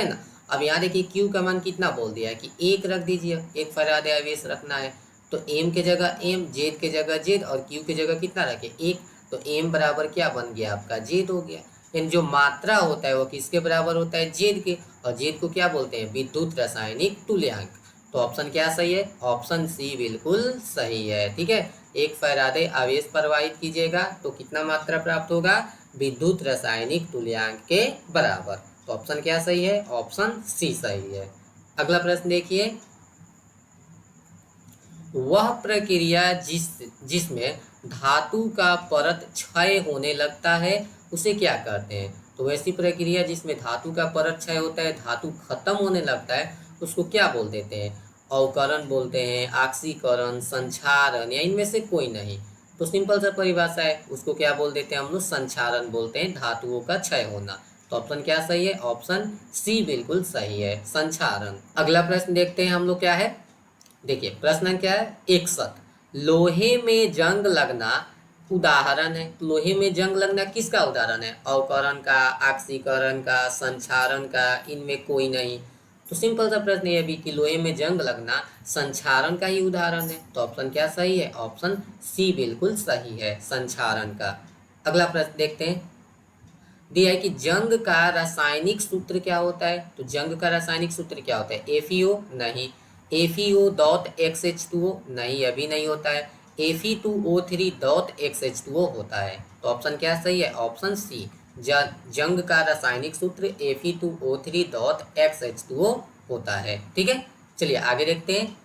ना। अब यहाँ देखिए क्यू का मान कितना बोल दिया है कि 1 रख दीजिए, 1 फैराडे आवेश रखना है, तो एम के जगह एम, जेड के जगह जेड और क्यू के जगह कितना रखे, एक। तो एम बराबर क्या बन गया आपका, जेड हो गया। यानी जो मात्रा होता है वो किसके बराबर होता है, जेड के। और जेड को क्या बोलते हैं, विद्युत रासायनिक तुल्यांक। तो ऑप्शन क्या सही है, ऑप्शन सी बिल्कुल सही है। ठीक है, एक फैराडे आवेश प्रवाहित कीजिएगा तो कितना मात्रा प्राप्त होगा, विद्युत रासायनिक तुल्यांक के बराबर। तो ऑप्शन क्या सही है, ऑप्शन सी सही है। अगला प्रश्न देखिए, वह प्रक्रिया जिसमें धातु का परत क्षय होने लगता है उसे क्या कहते हैं। तो वैसी प्रक्रिया जिसमें धातु का परत क्षय होता है, धातु खत्म होने लगता है, उसको क्या बोल देते हैं, अवकरण बोलते हैं, ऑक्सीकरण, संक्षारण, या इनमें से कोई नहीं। तो सिंपल सा परिभाषा है, उसको क्या बोल देते हैं हम लोग, संक्षारण बोलते हैं, धातुओं का क्षय होना। तो ऑप्शन क्या सही है, ऑप्शन सी बिल्कुल सही है, संक्षारण। अगला प्रश्न देखते हैं हम लोग क्या है। देखिए प्रश्न क्या है, 61, लोहे में जंग लगना उदाहरण है। तो लोहे में जंग लगना किसका उदाहरण है, अवकरण का, ऑक्सीकरण का, संक्षारण का, इनमें कोई नहीं। तो सिंपल सा प्रश्न ये भी कि लोहे में जंग लगना संक्षारण का ही उदाहरण है। तो ऑप्शन क्या सही है, ऑप्शन सी बिल्कुल सही है, संक्षारण का। अगला प्रश्न देखते हैं, दिया है कि जंग का रासायनिक सूत्र क्या होता है। तो जंग का रासायनिक सूत्र क्या होता है, एफईओ, नहीं। एफईओ डॉट XH2O, नहीं, अभी नहीं होता है। Fe2O3 डॉट XH2O होता है। तो ऑप्शन क्या सही है, ऑप्शन सी, जंग का रासायनिक सूत्र Fe2O3 डॉट XH2O होता है। ठीक है, चलिए आगे देखते हैं,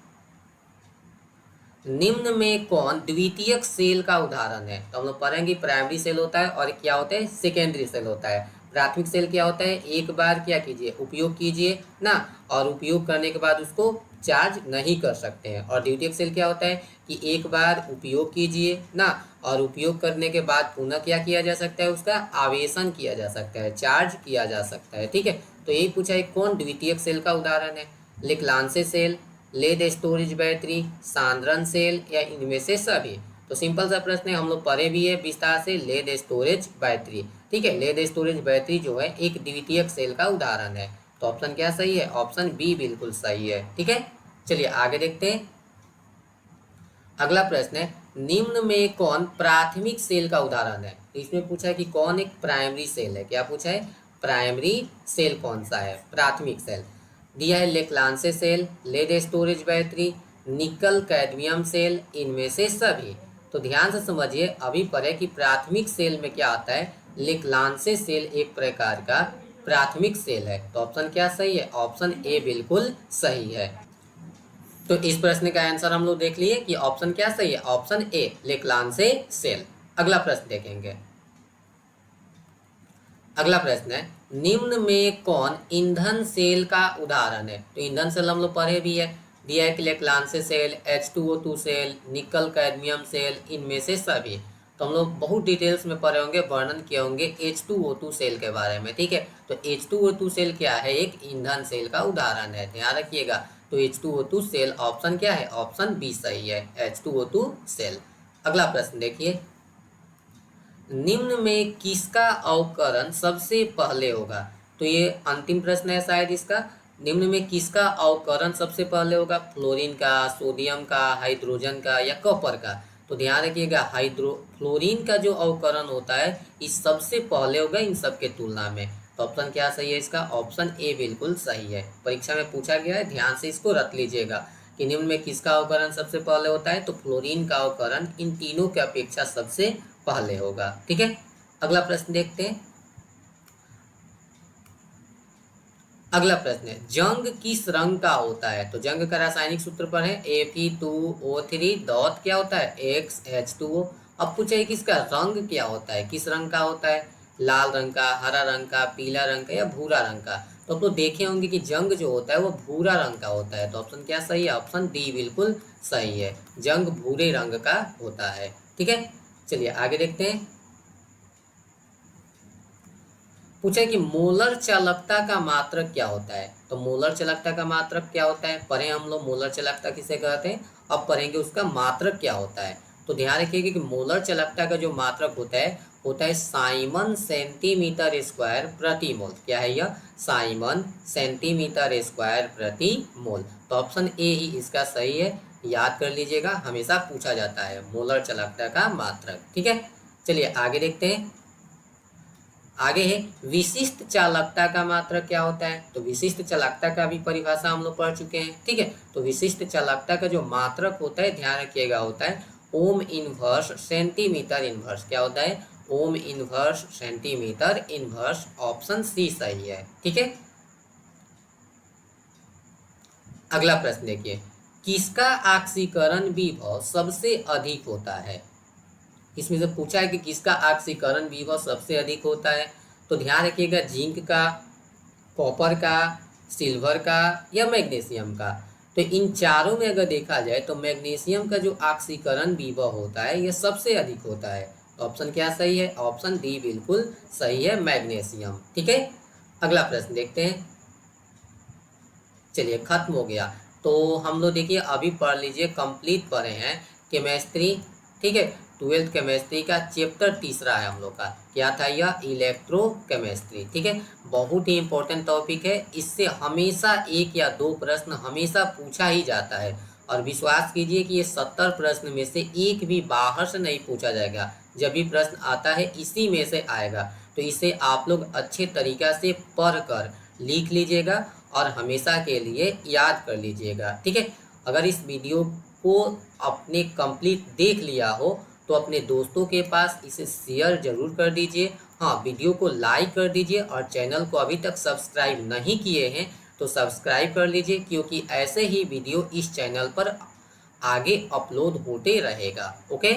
निम्न में कौन द्वितीयक सेल का उदाहरण है। तो हम लोग पढ़ेंगे प्राइमरी सेल होता है और क्या होता है, सेकेंडरी सेल होता है। प्राथमिक सेल क्या होता है, एक बार क्या कीजिए, उपयोग कीजिए ना, और उपयोग करने के बाद उसको चार्ज नहीं कर सकते हैं। और द्वितीयक सेल क्या होता है कि एक बार उपयोग कीजिए ना, और उपयोग करने के बाद पुनः क्या किया जा सकता है, उसका आवेशन किया जा सकता है, चार्ज किया जा सकता है। ठीक है, तो यही पूछा है कौन द्वितीयक सेल का उदाहरण है, Leclanche cell, lead storage battery, सांद्रण सेल, या इनमें से सभी। तो सिंपल सा प्रश्न है, हम लोग पढ़े भी है विस्तार से, लेड स्टोरेज बैटरी। ठीक है, लेड स्टोरेज बैटरी जो है एक द्वितीयक सेल का उदाहरण है। तो ऑप्शन क्या सही है, ऑप्शन बी बिल्कुल सही है। ठीक है, चलिए आगे देखते हैं। अगला प्रश्न है, निम्न में कौन प्राथमिक सेल का उदाहरण है। तो इसमें पूछा है कि कौन एक प्राइमरी सेल है, क्या पूछा है, प्राइमरी सेल कौन सा है, प्राथमिक सेल। दिया है Leclanche cell, lead storage battery, nickel cadmium cell, इनमें से सभी। तो ध्यान से समझिए, अभी पढ़े कि प्राथमिक सेल में क्या आता है, लेक्लांसे सेल एक प्रकार का प्राथमिक सेल है। तो ऑप्शन क्या सही है, ऑप्शन ए बिल्कुल सही है। तो इस प्रश्न का आंसर हम लोग देख लिए कि ऑप्शन क्या सही है, ऑप्शन ए, लेक्लांसे सेल। अगला प्रश्न देखेंगे। अगला प्रश्न है, निम्न में कौन ईंधन सेल का उदाहरण है। तो ईंधन सेल हम लोग पढ़े भी है, दिया है कि Leclanche cell, H2O2 cell, nickel cadmium cell, इनमें से सभी। तो हम लोग बहुत डिटेल्स में पढ़े होंगे, वर्णन किए होंगे H2O2 सेल के बारे में। ठीक है, तो H2O2 सेल क्या है, एक ईंधन सेल का उदाहरण है, ध्यान रखिएगा। तो H2O2 सेल ऑप्शन क्या है, ऑप्शन बी सही है, H2O2 सेल। अगला प्रश्न देखिए, निम्न में किसका अवकरण सबसे पहले होगा। तो ये अंतिम प्रश्न है शायद इसका, निम्न में किसका अवकरण सबसे पहले होगा, फ्लोरीन का, सोडियम का, हाइड्रोजन का, या कॉपर का। तो ध्यान रखिएगा, फ्लोरीन का जो अवकरण होता है इस सबसे पहले होगा इन सब के तुलना में। तो ऑप्शन क्या सही है इसका, ऑप्शन ए बिल्कुल सही है। परीक्षा में पूछा गया है, ध्यान से इसको रख लीजिएगा कि निम्न में किसका अवकरण सबसे पहले होता है। तो फ्लोरीन का अवकरण इन तीनों के अपेक्षा सबसे पहले होगा। ठीक है, अगला प्रश्न देखते हैं। अगला प्रश्न है, जंग किस रंग का होता है। तो जंग का रासायनिक सूत्र पर है Fe2O3 डॉट क्या होता है, XH2O। अब पूछा है कि इसका रंग क्या होता है, किस रंग का होता है, लाल रंग का, हरा रंग का, पीला रंग का, या भूरा रंग का। तो आप लोग देखे होंगे कि जंग जो होता है वो भूरा रंग का होता है। तो ऑप्शन क्या सही है, ऑप्शन डी बिल्कुल सही है, जंग भूरे रंग का होता है। ठीक है, चलिए आगे देखते हैं। पूछा कि मोलर चालकता का मात्रक क्या होता है। तो मोलर चालकता का मात्रक क्या होता है, पढ़े हम लोग मोलर चालकता किसे कहते हैं, अब पढ़ेंगे उसका मात्रक क्या होता है। तो ध्यान रखिएगा कि मोलर चालकता का जो मात्रक होता है साइमन सेंटीमीटर स्क्वायर प्रति मोल। क्या है यह, साइमन सेंटीमीटर स्क्वायर प्रति मोल। तो ऑप्शन ए ही इसका सही है, याद कर लीजिएगा, हमेशा पूछा जाता है मोलर चालकता का मात्रक। ठीक है, चलिए आगे देखते हैं। आगे है विशिष्ट चालकता का मात्रक क्या होता है। तो विशिष्ट चालकता का भी परिभाषा हम लोग पढ़ चुके हैं। ठीक है, तो विशिष्ट चालकता का जो मात्रक होता है, ध्यान रखिएगा, होता है ओम इनवर्स सेंटीमीटर इनवर्स। क्या होता है? Ohm inverse centimetre inverse. Option C सही है। ठीक है, अगला प्रश्न देखिए, किसका ऑक्सीकरण विभव सबसे अधिक होता है। इसमें से पूछा है कि किसका ऑक्सीकरण विभव सबसे अधिक होता है। तो ध्यान रखिएगा, जिंक का, कॉपर का, सिल्वर का या मैग्नीशियम का। तो इन चारों में अगर देखा जाए तो मैग्नीशियम का जो ऑक्सीकरण विभव होता है यह सबसे अधिक होता है। तो ऑप्शन क्या सही है? ऑप्शन डी बिल्कुल सही है, मैग्नीशियम। ठीक है, अगला प्रश्न देखते हैं। चलिए, खत्म हो गया। तो हम लोग देखिए अभी पढ़ लीजिए, कंप्लीट पढ़े हैं केमिस्ट्री। ठीक है, 12th केमिस्ट्री का चैप्टर तीसरा है हम लोग का। क्या था यह? इलेक्ट्रोकेमिस्ट्री। ठीक है, बहुत ही इंपॉर्टेंट टॉपिक है। इससे हमेशा 1 या 2 प्रश्न हमेशा पूछा ही जाता है। और विश्वास कीजिए कि ये 70 प्रश्न में से एक भी बाहर से नहीं पूछा जाएगा। जब भी प्रश्न आता है इसी में से आएगा। तो इसे आप लोग अच्छे तरीक़ा से पढ़ कर लिख लीजिएगा और हमेशा के लिए याद कर लीजिएगा। ठीक है, अगर इस वीडियो को अपने कंप्लीट देख लिया हो तो अपने दोस्तों के पास इसे शेयर जरूर कर दीजिए। हाँ, वीडियो को लाइक कर दीजिए और चैनल को अभी तक सब्सक्राइब नहीं किए हैं तो सब्सक्राइब कर लीजिए, क्योंकि ऐसे ही वीडियो इस चैनल पर आगे अपलोड होते रहेगा। ओके।